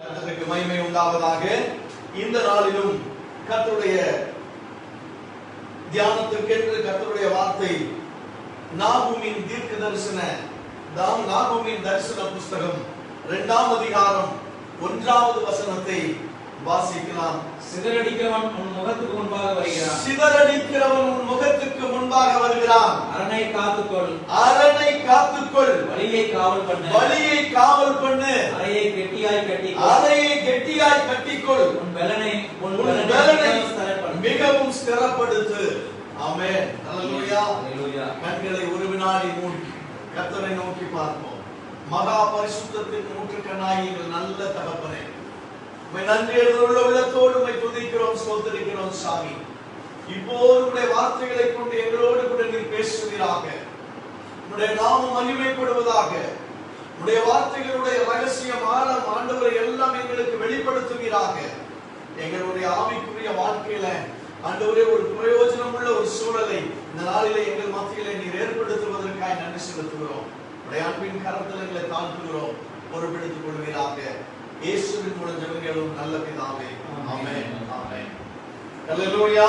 கர்த்தருக்கு மகிமை உண்டாவதாக. இந்த நாளிலும் கர்த்தருடைய தியானத்திற்கென்று கர்த்தருடைய வார்த்தை நாகூமின் தரிசன புஸ்தகம் 2ஆம் அதிகாரம் 1வது வசனத்தை வாசிக்கலாம். சிதறடிக்கிறவன் உன் முகத்துக்கு முன்பாக வருகிறான். சிதறடிக்கிறவன் உன் முகத்துக்கு முன்பாக வருகிறான். அரணை காத்துக்கொள். வழியை காவல் பண்ணு. அறையை கெட்டியாய் கட்டிக்கொள். உன் பலனை மிகவும் ஸ்திரப்படுத்து. ஆமென். அல்லேலூயா. கண்களை ஒரு வினாடி மூடி கர்த்தரை நோக்கி பார்ப்போம். மகா பரிசுத்தத்தின் ஊற்றுக்கண்ணாகிய நல்ல தகப்பனே, உம்மை நன்றியுள்ள உள்ளத்தோடு உம்மை துதிக்கிறோம், ஸ்தோத்திரிக்கிறோம் சாமி. இப்போது உம்முடைய வார்த்தைகளை கொண்டு எங்களோடு கூட நீர் பேசுவீராக. உம்முடைய நாமம் மகிமைப்படுவதாக. உம்முடைய வார்த்தைகளுடைய ரகசியம் ஆழம் ஆண்டவரை எல்லாம் எங்களுக்கு வெளிப்படுத்துவீராக. எங்களுடைய ஆவிக்குரிய வாழ்க்கையில ஆண்டவரே ஒரு பிரயோஜனம் உள்ள ஒரு சூழலை இந்த நாளிலே எங்கள் மத்தியிலே நீர் ஏற்படுத்துவதற்காக நன்றி செலுத்துகிறோம். உம்முடைய அன்பின் கரத்தில் எங்களை தாழ்த்துகிறோம், பொறுப்பெடுத்துக் கொள்வீராக. இயேசுவின் மூலம் ஜெபங்களும் நல்ல பிதாவே. ஆமென். ஆமென். அல்லேலூயா.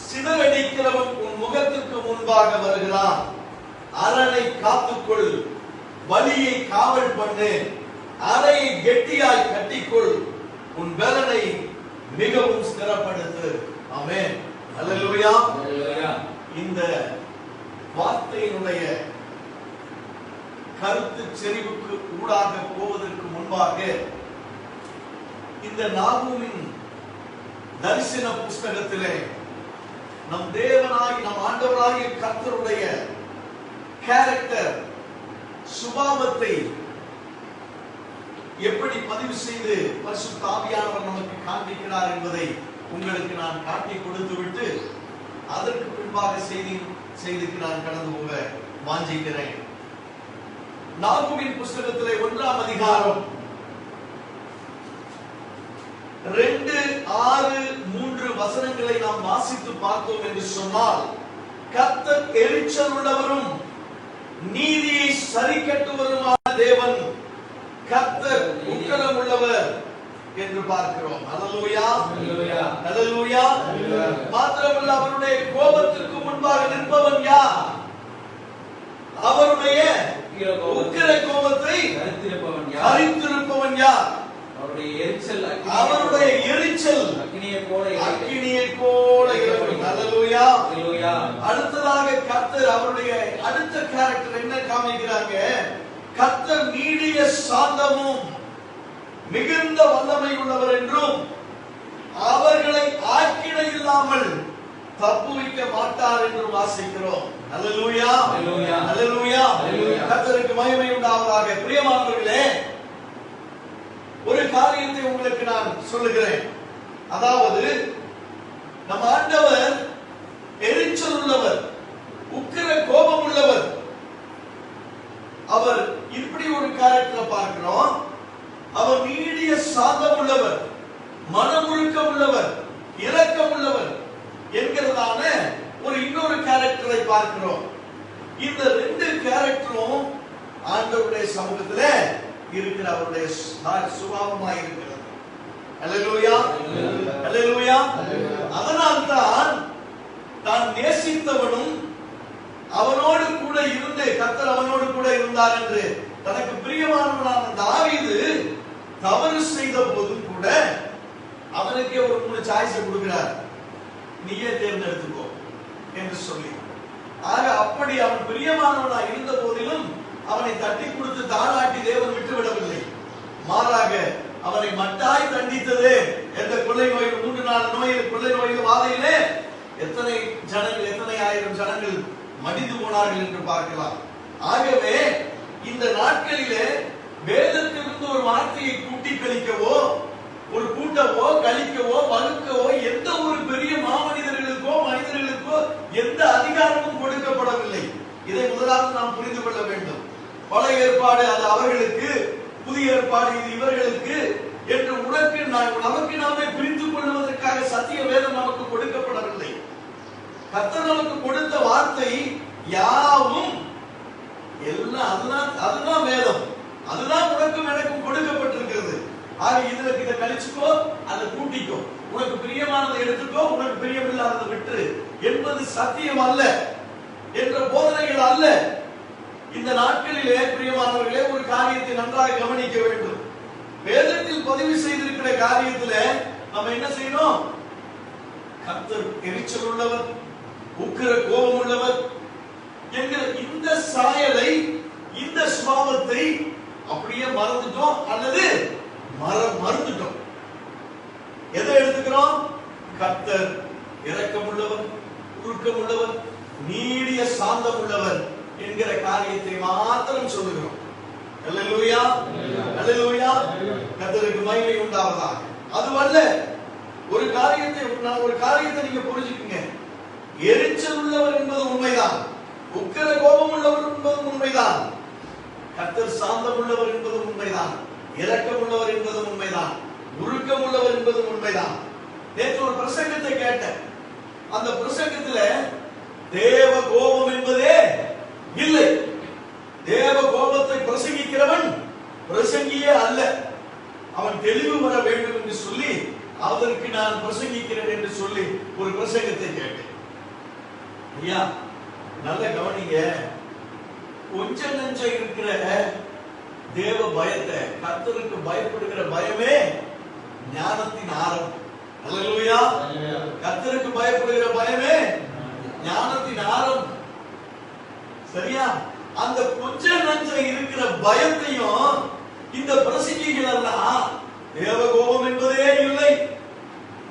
சிதறடிக்கிறவன் உன் முகத்துக்கு முன்பாக வருகிறான். அரணை காத்துக்கொள். வழியை காவல் பண்ணு. அறையை கெட்டியாய் கட்டிக்கொள். உன் பலனை மிகவும் ஸ்திரப்படுத்து. ஆமென். அல்லேலூயா. இந்த வார்த்தையினுடைய கருத்து செறிவுக்கு ஊடாக போவதற்கு முன்பாக இந்த நாகூமின் தரிசன புஸ்தகத்திலே நம் தேவனாய் நம் ஆண்டவராகிய கர்த்தருடைய கேரக்டர் சுபாவத்தை எப்படி பதிவு செய்து பரிசுத்த ஆவியானவர் நமக்கு காண்பிக்கிறார் என்பதை உங்களுக்கு நான் காட்டி கொடுத்து விட்டு அதற்கு பின்பாக செய்திக்கு நான் கடந்து போக வாஞ்சிக்கிறேன். நாகூமின் புஸ்தகத்திலே 1ஆம் அதிகாரம் 2, 6, 3 வசனங்களை நாம் வாசித்து பார்த்தோம் என்று சொன்னால், கர்த்தர் எரிச்சல் உள்ளவரும் நீதியை சரிக்கட்டுவருமான தேவன், கர்த்தர் உக்கிரம் உள்ளவர் என்று பார்க்கிறோம். அல்லேலூயா. அல்லேலூயா. மாத்திரமல்ல, அவருடைய கோபத்திற்கு முன்பாக நிற்பவன் யார்? அவருடைய உக்கிர கோபத்தை அரித்திருப்பவன் யார்? அவருடைய எரிச்சல் அக்கினியை போல இறங்கும். அல்லேலூயா. அடுத்ததாக கர்த்தர் அவருடைய அடுத்த கேரக்டர் என்ன காமிக்கிறாங்க? கர்த்தர் நீடிய சாந்தமும் மிகுந்த வல்லமை உள்ளவர் என்றும் அவர்களை ஆக்கினை இல்லாமல் தப்புவிக்க மாட்டார் என்று வாசிக்கிறோம். அல்லேலூயா. அல்லேலூயா. கர்த்தருக்கு மகிமை உண்டாவதாக. பிரியமானவர்களே, ஒரு காரியத்தை உங்களுக்கு நான் சொல்லுகிறேன். அதாவது நம் ஆண்டவர் எரிச்சல் உள்ளவர், உக்கிர கோபம் உள்ளவர். அவர் இப்படி ஒரு கேரக்டரை பார்க்கிறோம். அவர் நீடிய சாந்தம் உள்ளவர், மனமுழுக்கம் உள்ளவர், இரக்கம் உள்ளவர் என்கிறதான ஒரு இன்னொரு கேரக்டரை பார்க்கிறோம். இந்த 2 கேரக்டரும் ஆண்டவருடைய சமூகத்துல இருக்கிற அவருடைய சுபாவமாய் இருக்கிறது. அல்லேலூயா. அல்லேலூயா. அதனால்தான் தான் நேசித்தவனும் அவனோடு கூட இருந்து கர்த்தர் அவனோடு கூட இருந்தார் என்று தனக்கு பிரியமானவனான தாவீது தவறு செய்த போதும் கூட அவனுக்கே ஒரு 3 சாய்ஸ் கொடுக்கிறார். நீயே தேர்ந்தெடுத்துக்கோ என்று சொல்லி. ஆக அப்படி அவன் பிரியமானவனாக இருந்த போதிலும் அவனை தட்டி கொடுத்து தாளாட்டி தேவன் விட்டுவிடவில்லை. மாறாக அவனை மட்டாய் தண்டித்தது. எந்த கொள்ளை நோயில் 3-4 நோயில் கொள்ளை நோயில் வாதையிலே எத்தனை ஆயிரம் ஜனங்கள் மடிந்து போனார்கள் என்று பார்க்கலாம். ஆகவே இந்த நாட்களிலே வேதத்திலிருந்து ஒரு வார்த்தையை கூட்டி கழிக்கவோ, ஒரு கூட்டவோ கழிக்கவோ வகுக்கவோ எந்த ஒரு பெரிய மாமனிதர்களுக்கோ மனிதர்களுக்கோ எந்த அதிகாரமும் கொடுக்கப்படவில்லை. இதை முதலாவது நாம் புரிந்து கொள்ள வேண்டும். பழைய ஏற்பாடு அது அவர்களுக்கு, புதிய ஏற்பாடு இது இவர்களுக்கு என்று நமக்கு நாமே பிரித்து கொள்வதற்காக சத்திய வேதம் நமக்கு கொடுக்கப்படவில்லை. கர்த்தர் நமக்கு கொடுத்த வார்த்தை யாவும் எல்லாம் அதுதான் வேதம். அதுதான் உனக்கும் எனக்கும் கொடுக்கப்பட்டிருக்கிறது. இதுல இத கழிச்சுக்கோ, அதை கூட்டிக்கோ, உனக்கு பிரியமானதை எடுத்துக்கோ, உனக்கு பிரியமில்லாததை விட்டு என்பது சத்தியம் அல்ல, என்ற போதனைகள் அல்ல. இந்த நாட்களிலே பிரியமானவர்களே, ஒரு காரியத்தை நன்றாக கவனிக்க வேண்டும். வேதத்தில் பதிவு செய்திருக்கிற காரியத்துல நம்ம என்ன செய்யணும்? கர்த்தர் எரிச்சல் உள்ளவர், உக்கிர கோபம் உள்ளவர் என்கிற இந்த சாயலை, இந்த சுபாவத்தை அப்படியே மறந்துட்டோம் அல்லது மறந்துட்டோம். எதை எடுத்துக்கிறோம்? கர்த்தர் இரக்கம் உள்ளவர், உருக்கம் உள்ளவர், நீடிய சாந்தம் உள்ளவர் என்கிற காரியத்தை மாத்திரம் சொல்லுகிறோம். அல்லேலூயா, அல்லேலூயா. கர்த்தருக்கு மகிமை உண்டாவதாக. அதுவல்ல, ஒரு காரியத்தை நீங்க புரிஞ்சுக்குங்க. எரிச்சல் உள்ளவர் என்பது உண்மைதான், உக்கிர கோபம் உள்ளவர் என்பது உண்மைதான், கர்த்தர் சாந்தம் உள்ளவர் என்பது உண்மைதான், இரக்கம் உள்ளவர் என்பது உண்மைதான், உருக்கம் உள்ளவர் என்பது உண்மைதான். நேற்று ஒரு பிரசங்கத்தை கேட்டேன். அந்த பிரசங்கத்துல தேவ கோபம் என்பதே இல்லை. தேவ கோபத்தை பிரசங்கிக்கிறவன் பிரசங்கியே அல்ல. அவன் தெளிவு வர வேண்டும் என்று சொல்லி அதற்கு நான் பிரசங்கிக்கிறேன் என்று சொல்லி ஒரு பிரசங்கத்தை கேட்டேன். ஐயா, நல்ல கவனிங்க. கொஞ்ச நஞ்ச இருக்கிற தேவ பயத்தை, கர்த்தருக்கு பயப்படுகிற பயமே ஞானத்தின் ஆரம்பம். அல்லேலூயா. கர்த்தருக்கு பயப்படுகிற பயமே ஞானத்தின் ஆரம்பம். சரியா? அந்த கொஞ்ச நஞ்ச இருக்கிற பயத்தையும் இந்த பிரசங்கிகள் எல்லாம் தேவ கோபம் என்பதே இல்லை,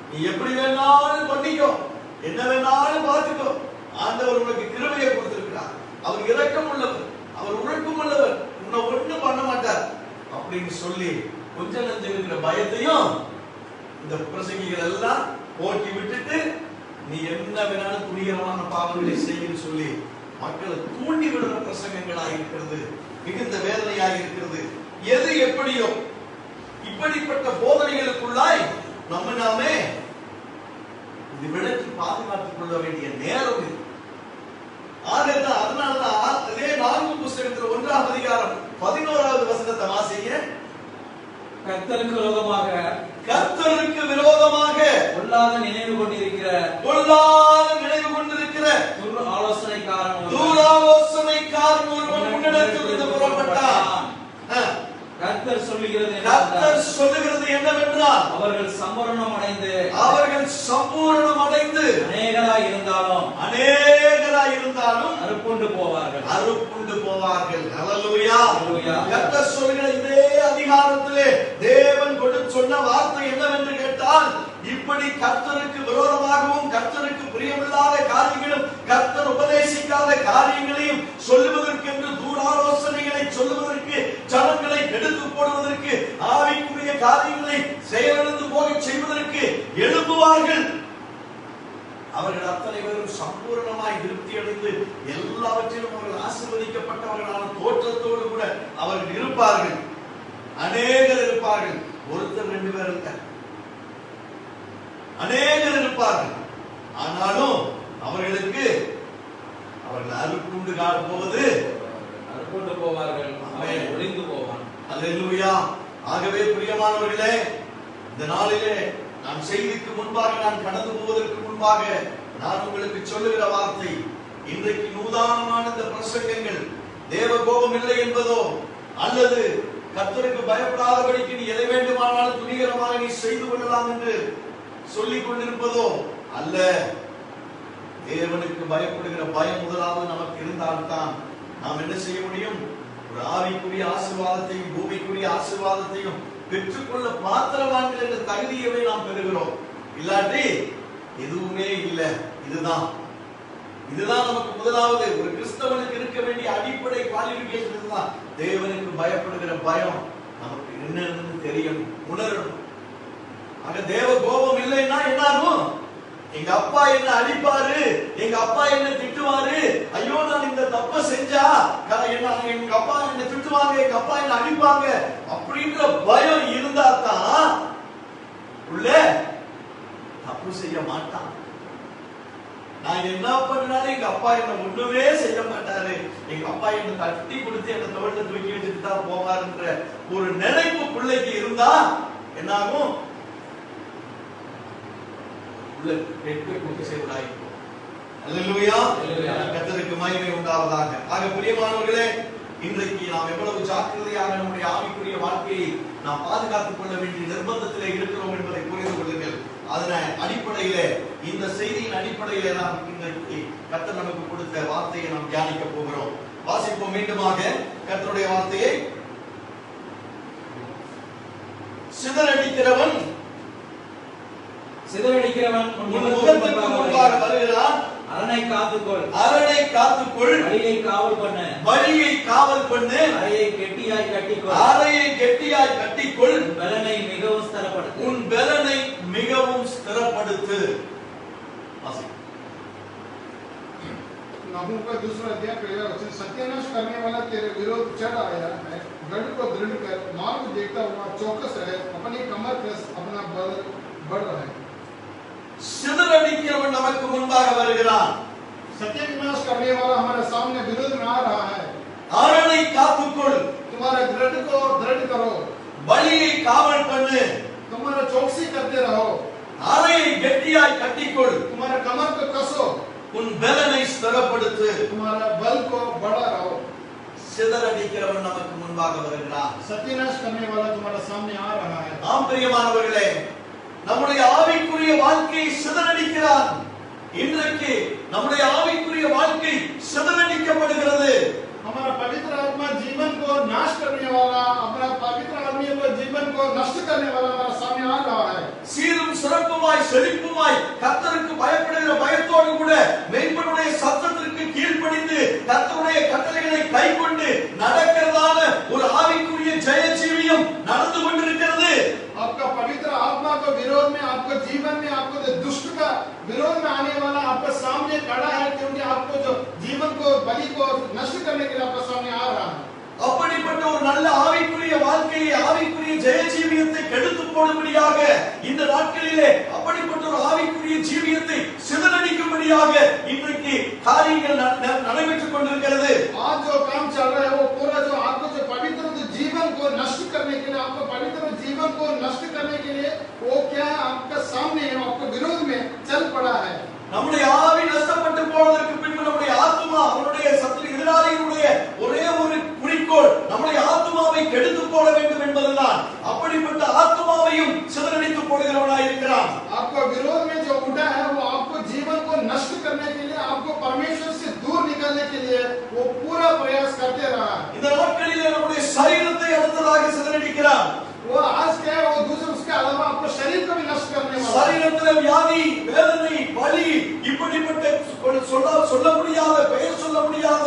நீ எப்படி வேணாலும் பண்ணிக்கோ, என்ன வேணாலும் பார்த்துக்கோ, ஆண்டவர் உனக்கு கிருபையை கொடுத்திருக்கிறார், அவர் இரக்கம் உள்ளவர், அவர் உருக்கம் உள்ளவர், உன்னை ஒண்ணும் பண்ண மாட்டார் அப்படின்னு சொல்லி கொஞ்ச நஞ்ச இருக்கிற பயத்தையும் இந்த பிரசங்கிகள் எல்லாம் போட்டி விட்டுட்டு நீ என்ன வேணாலும் துணிகரமான பாவங்களை செய்யன்னு சொல்லி மக்களை தூண்டி விடுற பிரசங்கங்களாக இருக்கிறது. மிகுந்த வேதனையாக இருக்கிறது. எது எப்படியோ இப்படிப்பட்ட போதனைகளுக்குள்ளாய் நாமே இது விலக்கி பாதுகாத்துக் கொள்ள வேண்டிய நேரம் இது. அதனாலதான் அதே 4 புஸ்தகத்தில் 1ஆம் அதிகாரம் 11வது வசனத்தை வாசிங்க. கர்த்தருக்கு விரோதமாக பொல்லாத நினைவு கொண்டிருக்கிற துராலோசனைக்காரன் ஒருவன் முன்னெடுத்து புறப்பட்டான். கர்த்தர் சொல்லுகிறது என்னவென்றால், அவர்கள் சம்பூரணம் அடைந்து அநேகராய் இருந்தாலும் அறுப்புண்டு போவார்கள். அல்லேலூயா. கர்த்தர் சொல்லுகிற இதே அதிகாரத்திலே தேவன் சொன்ன வார்த்தை என்னவென்று கேட்டால், இப்படி கர்த்தருக்கு விரோதமாகவும் கர்த்தருக்கு பிரியமில்லாத காரியங்களும் கர்த்தர் உபதேசிக்காத காரியங்களையும் சொல்லுவதற்கென்று தூராலோசனைகளை சொல்லுவதற்கு, ஜனங்களை எடுத்து போடுவதற்கு, ஆவிக்குரிய காரியங்களை செயலிழந்து போக செய்வதற்கு எழும்புவார்கள். அவர்கள் அத்தனை பேரும் சம்பூர்ணமாய் திருப்தி அடைந்து எல்லாவற்றிலும் அவர்கள் ஆசீர்வதிக்கப்பட்டவர்களான தோற்றத்தோடு கூட அவர்கள் இருப்பார்கள். அநேகர் இருப்பார்கள், ஒருத்தர் 2 பேர் இல்ல, அநேகர் இருப்பார்கள். ஆனாலும் அவர்களுக்கு அவர்கள் அறுப்புண்டு போவது அறுப்புண்டு போவார்கள், ஒளிந்து போவான். அல்லேலூயா. ஆகவே பிரியமானவர்களே, இந்த நாளிலே நான் செய்திக்கு முன்பாக, நான் கடந்து போவதற்கு முன்பாக நான் உங்களுக்கு சொல்லுகிற வார்த்தை, இன்றைக்கு நூதானமான இந்த பிரசங்கங்கள் தேவ கோபம் இல்லை என்பதோ அல்லது கர்த்தருக்கு பயப்படாதபடிக்கு நீ எதை வேண்டுமானாலும் துணிகரமாக நீ செய்து கொள்ளலாம் என்று சொல்லிக் கொண்டிருப்பதோ அல்ல. தேவனுக்கு பயப்படுகிற பயம் முதலாவது நமக்கு இருந்தால்தான் நாம் என்ன செய்ய முடியும்? ஒரு ஆவிக்குரிய ஆசீர்வாதத்தையும் பூமிக்குரிய ஆசீர்வாதத்தையும் பெற்றுக்கொள்ள பாத்திரவான்கள் என்ற தகுதியவே நாம் பெறுகிறோம். இல்லாட்டி எதுவுமே இல்லை. இதுதான் நமக்கு முதலாவது ஒரு கிறிஸ்தவனுக்கு இருக்க வேண்டிய அடிப்படை குவாலிஃபிகேஷன் தான். தேவனுக்கு பயப்படுகிற பயம் நமக்கு என்னன்னு தெரியும், உணரணும். ஆக தேவ கோபம் இல்லைன்னா என்ன ஆகும்? எங்க அப்பா என்ன அடிப்பாரு, எங்க அப்பா என்ன திட்டுவாரு, ஐயோ நான் இந்த தப்ப செஞ்சா எங்க அப்பா என்ன திட்டுவாங்க, எங்க அப்பா என்ன அடிப்பாங்க அப்படின்ற பயம் இருந்தா தான் உள்ள தப்பு செய்ய மாட்டான். நான் என்ன பண்ணாலும் எங்க அப்பா என்ன ஒண்ணுமே செய்ய மாட்டாரு, எங்க அப்பா என்ன தட்டி கொடுத்து என்ன தோல்ல தூக்கி வச்சுட்டு தான் போவாருன்ற ஒரு நினைப்பு பிள்ளைக்கு இருந்தா என்னாகும்? உள்ள கேட்க குட்டி செய்வதாய். அல்லேலூயா. கர்த்தருக்கு மகிமை உண்டாவதாக. ஆக பிரியமானவர்களே, இன்றைக்கு நாம் எவ்வளவு ஜாக்கிரதையாக நம்முடைய ஆவிக்குரிய வாழ்க்கையை நாம் பாதுகாத்துக் கொள்ள வேண்டிய நிர்பந்தத்திலே இருக்கிறோம் என்பதை புரிந்து கொள்ளுங்கள். அதன் அடிப்படையிலே, இந்த செய்தியின் அடிப்படையிலே நாம் இன்றைக்கு கர்த்தர் நமக்கு கொடுத்த வார்த்தையை நாம் தியானிக்க போகிறோம். வாசிப்போம் மீண்டுமாக கர்த்தருடைய வார்த்தையை. சிதறடிக்கிறவன் உன் முகத்துக்கு முன்பாக வருகிறான். அரணை காத்துக்கொள், அரணை காத்துக்கொள், வழியை காவல் பண்ணு, வழியை காவல் பண்ணு, அறையை கெட்டியாய் கட்டிக்கொள், அறையை கெட்டியாய் கட்டிக்கொள், உன் பலனை மிகவும் ஸ்திரப்படுத்து, உன் பலனை மிகவும் ஸ்திரப்படுத்து. नाहूम का दूसरा अध्याय पहला वचन, सत्यानाश करने वाला तेरे विरोध चढ़ आया है, गढ़ को दृढ़ कर, मार्ग देखता हुआ चौकस रहे, अपनी कमर कस, अपना बल बढ़ रहा है. சிதறடிக்கிறவன் நமக்கு முன்பாக வருகிறான். सत्यानाश करने वाला हमारे सामने विरोध में आ रहा है. அரணை காத்துக்கொள், तुम्हारे दृढ़ को दृढ़ करो, வழியை காவல் பண்ணு, तुम्हारा चौकसी करते रहो, அறையை கெட்டியாய் கட்டிக்கொள், तुम्हारे कमर को कसो, உன் பலனை ஸ்திரப்படுத்து. तुम्हारा बल को बढ़ा रहो. சிதறடிக்கிறவன் நமக்கு முன்பாக வருகிறான். सत्यानाश करने वाला तुम्हारे सामने आ रहा है. ஆம் பிரியமானவர்களே, நம்முடைய ஆவிக்குரிய வாழ்க்கையை சிதறடிக்கிறான். இன்றைக்கு நம்முடைய ஆவிக்குரிய வாழ்க்கை சிதறடிக்கப்படுகிறது. हमारा पवित्र आत्मा जीवन को नाश करने वाला, अपना पवित्र आदमी को जीवन को नष्ट करने वाला हमारे सामने आ रहा है. சீரும் சிறப்புமாய் செழிப்புமாய் கர்த்தருக்கு பயப்படுகிற பயத்தோடு கூட மெய்ப்பனுடைய சத்தத்திற்கு கீழ்ப்படிந்து கர்த்தருடைய கட்டளைகளை கைக்கொண்டு நடக்கிறதான ஒரு ஆவிக்குரிய ஜெயஜீவியம் நடந்து கொண்டிருக்கிறது. आपका पवित्र आत्मा को विरोध में, आपको जीवन में, आपको दुष्ट का विरोध में आने वाला आपके सामने खड़ा है, क्योंकि आपको जो जीवन को, बलि को नष्ट करने के लिए आपके सामने आ रहा है. அப்படிப்பட்ட ஒரு நல்ல ஆவிக்குரிய வாழ்க்கையை, ஆவிக்குரிய ஜெயஜீவியத்தை கெடுத்து போடும்படியாக இந்த நாட்களிலே அப்படிப்பட்ட ஒரு ஆவிக்குரிய ஜீவியத்தை சிதறடிக்கும்படியாக இன்றைக்கு காரியங்கள் நடைபெற்றுக் கொண்டிருக்கிறது. आज जो काम चल रहा है वो पूरा जो आपको जो पवित्र जीवन को नष्ट करने के लिए, आपको पवित्र जीवन को नष्ट करने के लिए वो क्या आपके सामने है, आपको विरोध में चल पड़ा है. நம்முடைய ஆவி நஷ்டப்பட்டு போனதற்கு பின்பு நம்முடைய ஆத்துமா, அவருடைய சத்துரு எதிராளியினுடைய ஒரே ஒரு குறிக்கோள் நம்முடைய ஆத்துமாவை கெடுத்து போட வேண்டும் என்பதுதான். அப்படிப்பட்ட ஆத்துமாவையும் சிதறடித்து போடுகிறவனாய் இருக்கிறான். आपको विरोध में जो उठा है वो आपको जीवन को नष्ट करने के लिए, आपको परमेश्वर से दूर निकालने के लिए वो पूरा प्रयास करते रहा. இந்த நாட்களிலே நம்முடைய சரீரத்தை அடுத்ததாக சிதறடிக்கிறான். वो आज क्या है, वो दूसरे उसके अलावा आपको शरीर को भी नष्ट करने वाला है. சரீரத்திலே வியாதி, வேதனை, வலி, இப்படிப்பட்ட சொல்ல முடியாத, பெயர் சொல்ல முடியாத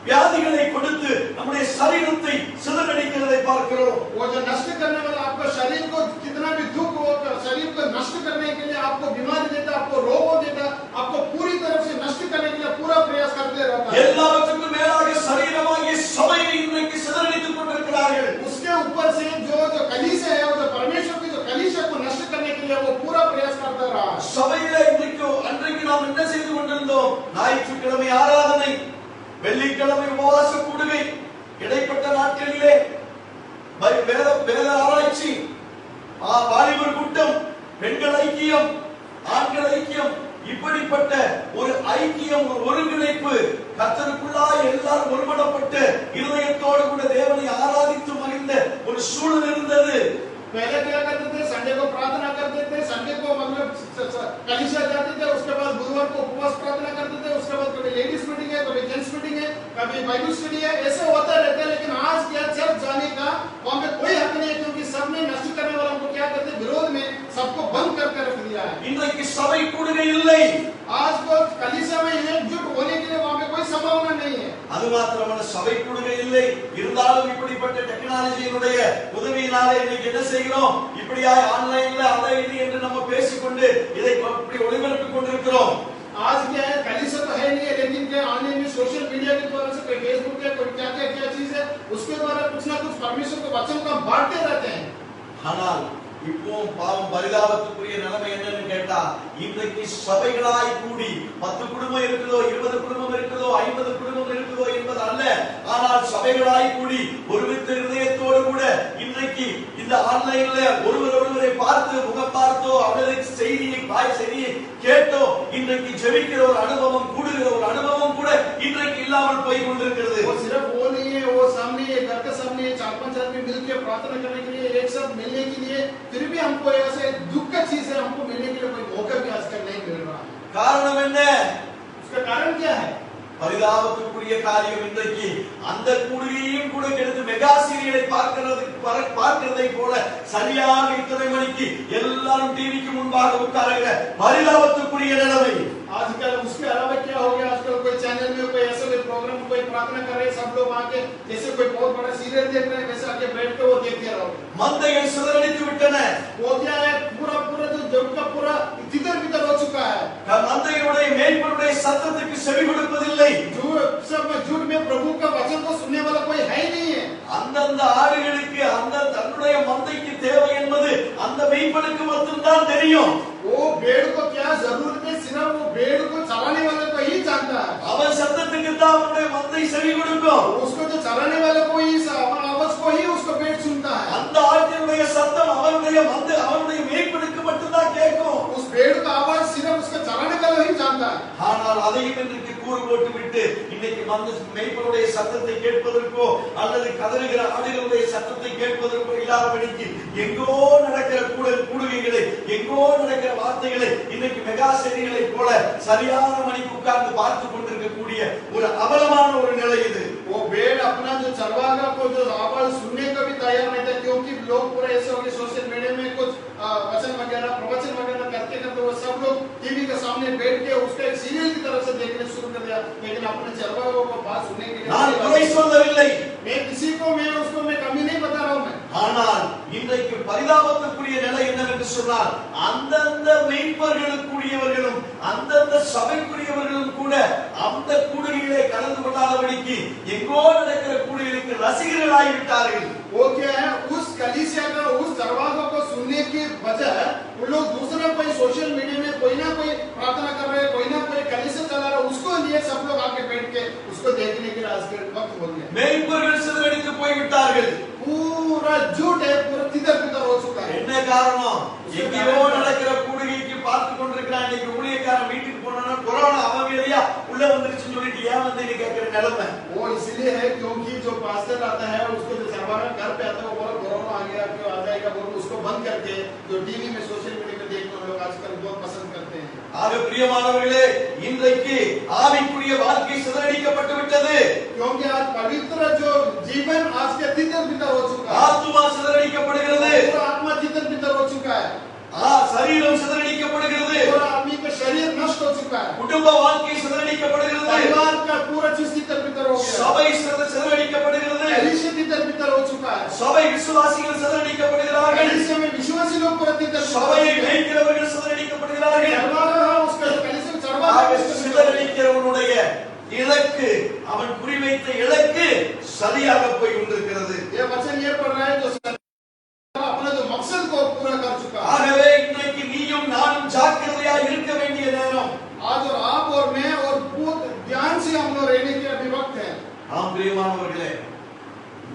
வியாதிகளை கொடுத்து நம்முடைய சரீரத்தை சிதறடிக்கிறதை பார்க்கிறோம். वो जो नष्ट करने वाला आपका शरीर को कितना भी दुख हो, शरीर को नष्ट करने के लिए आपको बीमारी देता, आपको रोग देता, आपको पूरी तरह से नष्ट करने के लिए पूरा प्रयास करते रहता है. எல்லாவற்றுக்கும் மேலாக சரீரமாகிய சபையை இன்றைக்கு சிதறடித்துக் கொண்டிருக்கிறார்கள். उसके ऊपर से जो कलीसिया है, वो जो परमेश्वर की जो कलीसिया को नष्ट करने के लिए वो पूरा प्रयास करता रहा. சபையிலே அன்றைக்கு நாம் என்ன செய்து கொண்டிருந்தோம்? ஞாயிற்றுக்கிழமை ஆராதனை, வெள்ளிக்கிழமை உபவாச கூடுகை, இடைப்பட்ட நாட்களிலே வேத ஆராய்ச்சி, வாலிபர் கூட்டம், பெண்கள் ஐக்கியம், ஆண்கள் ஐக்கியம், இப்படிப்பட்ட ஒரு ஐக்கியம், ஒரு ஒருங்கிணைப்பு, கர்த்தருக்குள்ளாய் எல்லாரும் ஒருமனப்பட்டு இருதயத்தோடு கூட தேவனை ஆராதித்து மகிழ்ந்த ஒரு சூழல் இருந்தது. पहले क्या करते थे, संडे को प्रार्थना करते थे, संडे को मतलब कलीसिया जाते थे, उसके बाद बुधवार को उपवास प्रार्थना करते थे, उसके बाद कभी लेडीज मीटिंग है, कभी जेंट्स मीटिंग है, कभी बाइबल स्टडी है, ऐसे होता रहता है. लेकिन आज क्या चर्च जाने का वहां पे कोई हक नहीं है, क्योंकि सब ने नष्ट करने वालों को क्या करते, विरोध में सबको बंद करके रख दिया है. இன்றைக்கு சபை கூடுகை இல்லை. आज को कलीसिया में एकजुट होने के लिए वहां पे कोई संभावना नहीं है. அது மாத்திரமல்ல, சபை கூடுகை இல்லை. இருந்தாலும் இப்படிப்பட்ட டெக்னாலஜியினுடைய உதவியினாலே இன்னைக்கு என்ன செய்கிறோம்? இப்படியாய் ஆன்லைன்ல அதை இது என்று நம்ம பேசிக்கொண்டு இதை இப்படி ஒளிபரப்பிக் கொண்டிருக்கிறோம். आज क्या है, कलीसिया तो है नहीं है, लेकिन क्या ऑनलाइन में सोशल मीडिया के द्वारा से, कोई फेसबुक है, कोई क्या क्या क्या चीज है, उसके द्वारा कुछ ना कुछ परमेश्वर के वचन को बांटते रहते हैं. ஆனால் இப்போ பாவம் பரிதாபத்துக்குரிய நிலைமை என்னன்னு கேட்டா, இன்றைக்கு சபைகளாய் கூடி 10 குடும்பம் இருக்குதோ, 20 குடும்பம் இருக்குதோ, 50 குடும்பம் இருக்குதோ என்பது அல்ல. ஆனால் சபைகளாய் கூடி ஒருமித்த இருதயத்தோடு கூட இன்றைக்கு இந்த ஆன்லைன்ல ஒருவரை பார்த்து முகம் பார்த்தோ அல்லது செய்தியை கேட்டோ இன்றைக்கு ஜெபிக்கிற ஒரு அனுபவம், கூடுகிற ஒரு அனுபவம் கூட இன்றைக்கு இல்லாமல் போய் கொண்டிருக்கிறது. वो सिर्फ वो नहीं है, वो सामने घर के सामने 4-5 आदमी मिलकर प्रार्थना करने के लिए, एक साथ मिलने के लिए, फिर भी हमको ऐसे दुख का चीज है, हमको मिलने के लिए कोई मौका भी आजकल नहीं मिल रहा है. காரணம் என்ன? उसका कारण क्या है? பரிதாபத்துக்குரிய காரியம் இன்றைக்கு அந்த கூடுகையும் கூட கெடுத்து மெகா சீரியலை பார்க்கிறதை போல சரியாக இத்தனை மணிக்கு எல்லாரும் டிவிக்கு முன்பாக உட்காருகிற பரிதாபத்துக்குரிய நிலைமை. आजकल उसके अलावा क्या हो गया, आजकल कोई चैनल में कोई ऐसा कोई प्रोग्राम, कोई प्रार्थना कर रहे हैं, सब लोग आके जैसे कोई बहुत बड़ा सीरियल देख रहे हैं वैसे आके बैठ के वो देखते रहो. மந்தைகள் சிதறடித்து விட்டன. वो क्या है, पूरा जो जग का पूरा तितर-बितर हो चुका है. மந்தையுடைய மேய்ப்பனுடைய சத்தத்துக்கு செவி கொடுப்பதில்லை. झूठ में प्रभु का वचन को सुनने वाला कोई है ही नहीं है. அந்தந்த ஆடுகளுக்கு அந்த தன்னுடைய மந்தைக்கு தேவை என்பது அந்த மேய்ப்பனுக்கு மட்டும்தான் தெரியும். वो भेड़ को क्या जरूरत है, सिर्फ वो भेड़ को चलाने वाले को ही जानता है. அவன் சத்தத்துக்கு தான் அவனுடைய மந்தை செவி கொடுக்கும். उसको जो चलाने वाले को ही, आवाज को ही उसको भेड़ सुनता है. அந்த ஆட்டினுடைய சத்தம் அவனுடைய மந்தை, அவனுடைய மேய்ப்பனுக்கு மட்டும்தான் கேட்கும். उस भेड़ का आवाज सिर्फ उसको चलाने वाला ही जानता है. ஆனால் அதையும் இன்றைக்கு கூறு போட்டு விட்டு இன்னைக்கு மேய்ப்பனுடைய சத்தத்தை கேட்பதற்கோ அல்லது கதறுகிற ஆடுகளுடைய சத்தத்தை கேட்பதற்கோ இல்லாதபடிக்கு எங்கோ நடக்கிற கூடுகைகளை, எங்கோ நடக்கிற வார்த்தைகளை இன்னைக்கு மெகா செய்திகளை போல சரியான மணிக்கு உட்கார்ந்து பார்த்து கொண்டிருக்கக்கூடிய ஒரு அவலமான ஒரு நிலை இது. वो भेड़ अपना जो चरवाहा को जो आवाज सुनने को भी तैयार नहीं था, क्योंकि लोग पूरे ऐसे हो गए सोशल मीडिया में कुछ वचन वगैरह प्रवचन वगैरह करते वो सब लोग टीवी के सामने बैठ के उसके एक सीरियल की तरह से देखने शुरू कर दिया. लेकिन अपने चरवाहों को बात सुनने के लिए நான் குறை சொல்லவில்லை. मैं किसी को उसको कमी नहीं बता रहा हूं मैं. ஆனால் இன்றைக்கு பரிதாபத்துக்குரிய நிலை என்னவென்று சொன்னால், அந்தந்த மேய்ப்பர்களுக்குரியவர்களும் அந்தந்த சபைக்குரியவர்களும் கூட அந்த கூடுகையிலே கலந்து கொள்ளாதபடிக்கு எங்கோ நடக்கிற கூடுகைகளுக்கு ரசிகர்களாகி விட்டார்கள். वो क्या है, उस कलीसिया का उस चरवाहा को सुनने की वजह वो लोग दूसरा कोई सोशल मीडिया में कोई ना कोई प्रार्थना कर रहे हैं, कोई ना कोई कलीसिया चला रहा है, उसको लिए सब लोग आके बैठ के उसको देखने के लिए आज के वक्त हो गया. மேய்ப்பர்கள் சிதறடித்து போய் விட்டார்கள். पूरा झूठ है, पूरा तितर-बितर हो चुका है. என்ன காரணம்? எங்கேயோ நடக்கிற கூடுகைக்கு பார்த்து கொண்டிருக்கிறான். இன்னைக்கு ஊழியக்காரன் வீட்டுக்கு போனா கொரோனா அவன் வேலையா உள்ள வந்துருச்சுன்னு சொல்லிட்டு ஏன் வந்து கேட்கிற நிலைமை. वो इसलिए है क्योंकि जो पास्टर आता है उसको जो सरवाना घर पे आता है वो बोला कोरोना आ गया, क्यों आ जाएगा बोल उसको बंद करके जो टीवी में सोशल मीडिया में देखने लोग आजकल बहुत पसंद करते हैं. ஆக பிரியமானவர்களே, இன்றைக்கு ஆவிக்குரிய வாழ்க்கை சிதறடிக்கப்பட்டு விட்டது. क्योंकि आज पवित्र जो जीवन आज के तितर-बितर हो चुका है. ஆத்துமா சிதறடிக்கப்படுகிறது. पूरा आत्मा तितर-बितर हो चुका है. சரீரம் சிதறடிக்கப்படுகிறது. पूरा आदमी का शरीर नष्ट हो चुका है. குடும்ப வாழ்க்கை சிதறடிக்கப்படுகிறது. परिवार का पूरा चीज तितर-बितर हो गया. சபை சிதறடிக்கப்படுகிறது. कलीसिया तितर-बितर हो चुका है. சபை விசுவாசிகள் சிதறடிக்கப்படுகிறார்கள். कलीसिया में विश्वासी लोग पूरा तितर-बितर. சபையை மேய்க்கிறவர்கள் சிதறடிக்கப்படுகிறார்கள். उसका कलीसिया चरवाहा சிதறடிக்கிறவனுடைய இலக்கு, அவன் குறிவைத்த இலக்கு சரியாக போய் கொண்டிருக்கிறது. ये वचन ये पढ़ रहा है जो अपना जो मकसद को पूरा कर चुका है. ஆகவே இன்றைக்கு நீயும் நானும் ஜாக்கிரதையா இருக்க வேண்டிய நேரம். आज और आप और मैं और बहुत ध्यान से हम लोग रहने के अभी वक्त है. ஆம் பிரியமானவர்களே,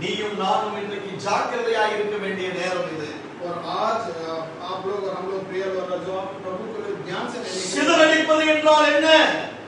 நீயும் நானும் இன்றைக்கு ஜாக்கிரதையா இருக்க வேண்டிய நேரம் இது. और आज आप लोग और हम लोग प्रिय लोग जो आप प्रभु को ध्यान से रहने के சிதறடிப்பது என்றால் என்ன?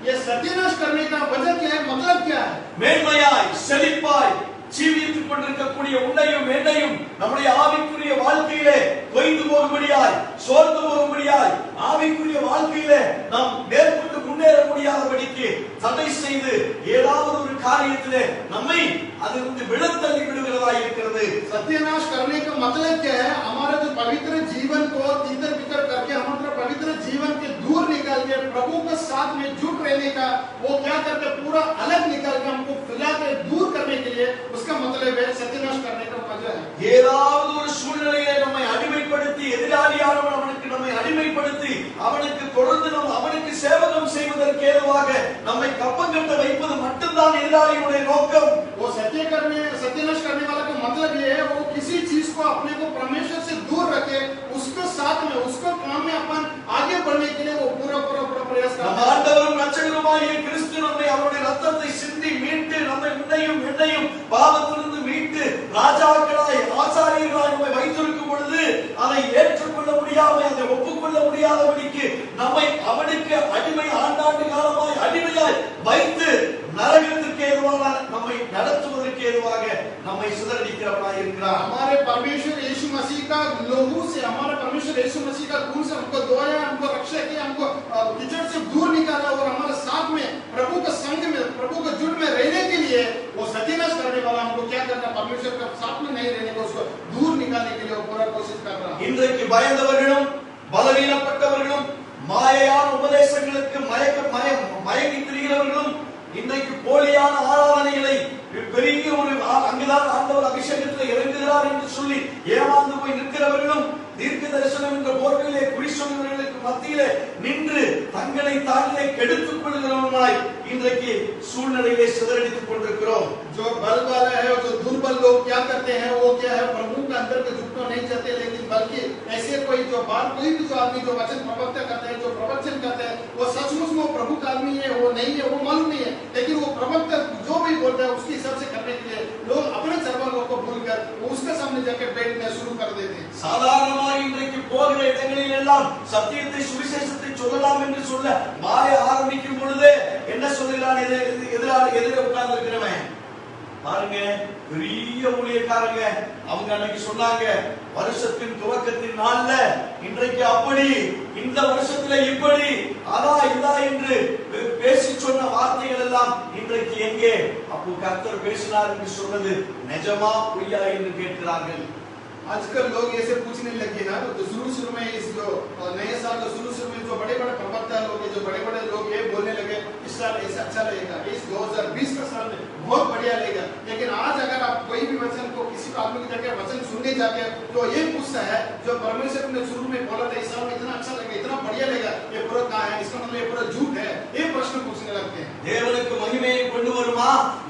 ये सत्यानाश करने का वजह क्या है, मतलब क्या है? மேன்மையாய் செழிப்பாய் ஜீவித்துக் கொண்டிருக்கக்கூடிய உன்னையும் என்னையும் நம்முடைய ஆவிக்குரிய வாழ்க்கையிலே தொய்ந்து போகும்படியாய், சோர்ந்து போகும்படியாய், ஆவிக்குரிய வாழ்க்கையிலே நாம் மேற்கொண்டு முன்னேற முடியாதபடிக்கு தடை செய்து ஏதாவது ஒரு காரியத்திலே நம்மை அதிலிருந்து விழத்தள்ளி விடுகிறதா இருக்கிறது. सत्यानाश करने का मतलब क्या है? हमारा जो पवित्र जीवन को तितर-बितर करके हमारा पवित्र जीवन के दूर निकाल के प्रभु के साथ में जुट रहने का, वो क्या करके पूरा अलग निकाल के हमको फैला के दूर करने के लिए उसका मतलब है सत्यानाश करने का वजह है. ஏதாவது ஒரு சூழ்நிலையை நம்மை அடிமைப்படுத்தி, எதிராளியானவன் அவனுக்கு நம்மை அடிமைப்படுத்தி அவனுக்கு தொடர்ந்து அவனுக்கு சேவகம் செய்வதற்கு ஏதுவாக நம்மை கப்பங்கட்ட வைப்பது மட்டும்தான் எதிராளியுடைய நோக்கம். वो सत्यानाश करने वाला का मतलब ये है वो किसी चीज को अपने को परमेश्वर से दूर रखे, उसको साथ में उसको काम में अपन आगे बढ़ने के लिए वो पूरा प्रयास நம்ம करता है। ஆண்டவரும் இரட்சகருமாகிய கிறிஸ்து நம்மை அவருடைய ரத்தத்தை சிந்தி மீட்டு நம்மை உன்னையும் என்னையும் பாவத்திலிருந்து மீட்டு ராஜாக்களாய் ஆசாரியர்களாய் நம்மை வைத்திருக்கும் பொழுது அதை ஏற்றுக்கொள்ள முடியாமல் அதை ஒப்புக்கொள்ள முடியாதபடிக்கு நம்மை அவனுக்கு அடிமை ஆண்டாண்டு காலமாய் அடிமையாய் வைத்து நரகத்திற்கு ஏதுவாக நம்மை நடத்துவதற்கு ஏதுவாக நம்மை சிதறடிக்கிறவனாய் இருக்கிறார். हमारे परमेश्वर यीशु मसीह का लहू से, हमारे परमेश्वर यीशु मसीह का खून से हमको धोया, हमको रक्षा किया, हमको कीचड़ से दूर निकाला और हमारे साथ में प्रभु के संग में, प्रभु के जुट में रहने के लिए वो सत्यानाश करने वाला हमको क्या करना, परमेश्वर के साथ में नहीं रहने को, उसको दूर निकालने के लिए वो पूरा कोशिश कर रहा है। இன்றைக்கு பயந்தவர்களும் பலவீனப்பட்டவர்களும் மாயையான உபதேசங்களுக்கு மயங்கி திரிகிறவர்களும் இன்றைக்கு போலியான ஆராதனைகளை பெரிய ஒரு அங்குதான் ஆண்டவர் அபிஷேகத்தில் இறங்குகிறார் என்று சொல்லி ஏமாந்து போய் நிற்கிறவர்களும் தீர்க்க தரிசனம் என்ற போர்வையிலே குறி சொல்லுகிறவர்களுக்கு மத்தியிலே நின்று தங்களை தாங்களே கெடுத்துக் கொள்கிறவர்களாய் இன்றைக்கு சூழ்நிலையிலே சிதறடித்துக் கொண்டிருக்கிறோம். जो बल वाला है और जो दुर्बल लोग क्या करते हैं, वो क्या है, प्रभु के अंदर के झुकना नहीं चाहते, लेकिन बल्कि ऐसे कोई जो कोई भी जो आदमी जो वचन प्रवक्ता करते हैं, जो प्रवचन करते हैं, वो सचमुच में प्रभु का आदमी है, वो नहीं है, वो मालूम नहीं है, लेकिन वो प्रवक्ता जो भी बोलता है उसके हिसाब से करने के लिए लोग अपने सर्वलोक को भूलकर उसके सामने जाकर बैठना शुरू कर देते हैं। சாதாரணமாக இன்றைக்கு போகிற இடங்களில் எல்லாம் சத்தியத்தை சுவிசேஷத்தை சொல்லலாம் என்று சொல்ல மாய ஆரம்பிக்கும் பொழுது என்ன சொல்கிறான், எதிரே உட்கார்ந்து இருக்கிறவன் பாருங்க, பெரிய ஊழியக்காரங்க அவங்க அன்னைக்கு சொன்னாங்க வருஷத்தின் துவக்கத்தின் நாள்ல இன்றைக்கு அப்படி, இந்த வருஷத்துல இப்படி, அதா இதா என்று பேசி சொன்ன வார்த்தைகள் எல்லாம் இன்றைக்கு எங்கே? அப்போ கர்த்தர் பேசினார் என்று சொன்னது நிஜமா பொய்யா என்று கேட்கிறார்கள். आजकल लोग ऐसे पूछने लगे ना, तो शुरू में इस जो नए साल का शुरू में जो बड़े बड़े प्रवक्ता लोग हैं, जो बड़े बड़े लोग ये बोलने लगे इस साल ऐसा अच्छा लगेगा, इस 2020 का साल में बहुत बढ़िया लगेगा। लेकिन आज अगर आप कोई भी वचन को किसी आदमी की जाके वचन सुनने जाके तो ये पूछता है जो परमेश्वर ने शुरू में बोला था इस साल में इतना अच्छा लगेगा, इतना बढ़िया लगेगा, ये पूरा कहाँ है, इसका मतलब ये पूरा झूठ है, ये प्रश्न पूछने लगते हैं। தேவனுக்கு மகிமையை கொண்டு வருமா?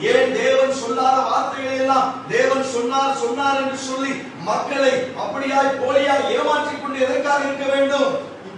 ஏன் தேவன் சொல்லாத வார்த்தைகளை எல்லாம் தேவன் சொன்னார் என்று சொல்லி மக்களை அப்படியாய் போலியாய் ஏமாற்றிக் கொண்டு எதற்காக இருக்க வேண்டும்?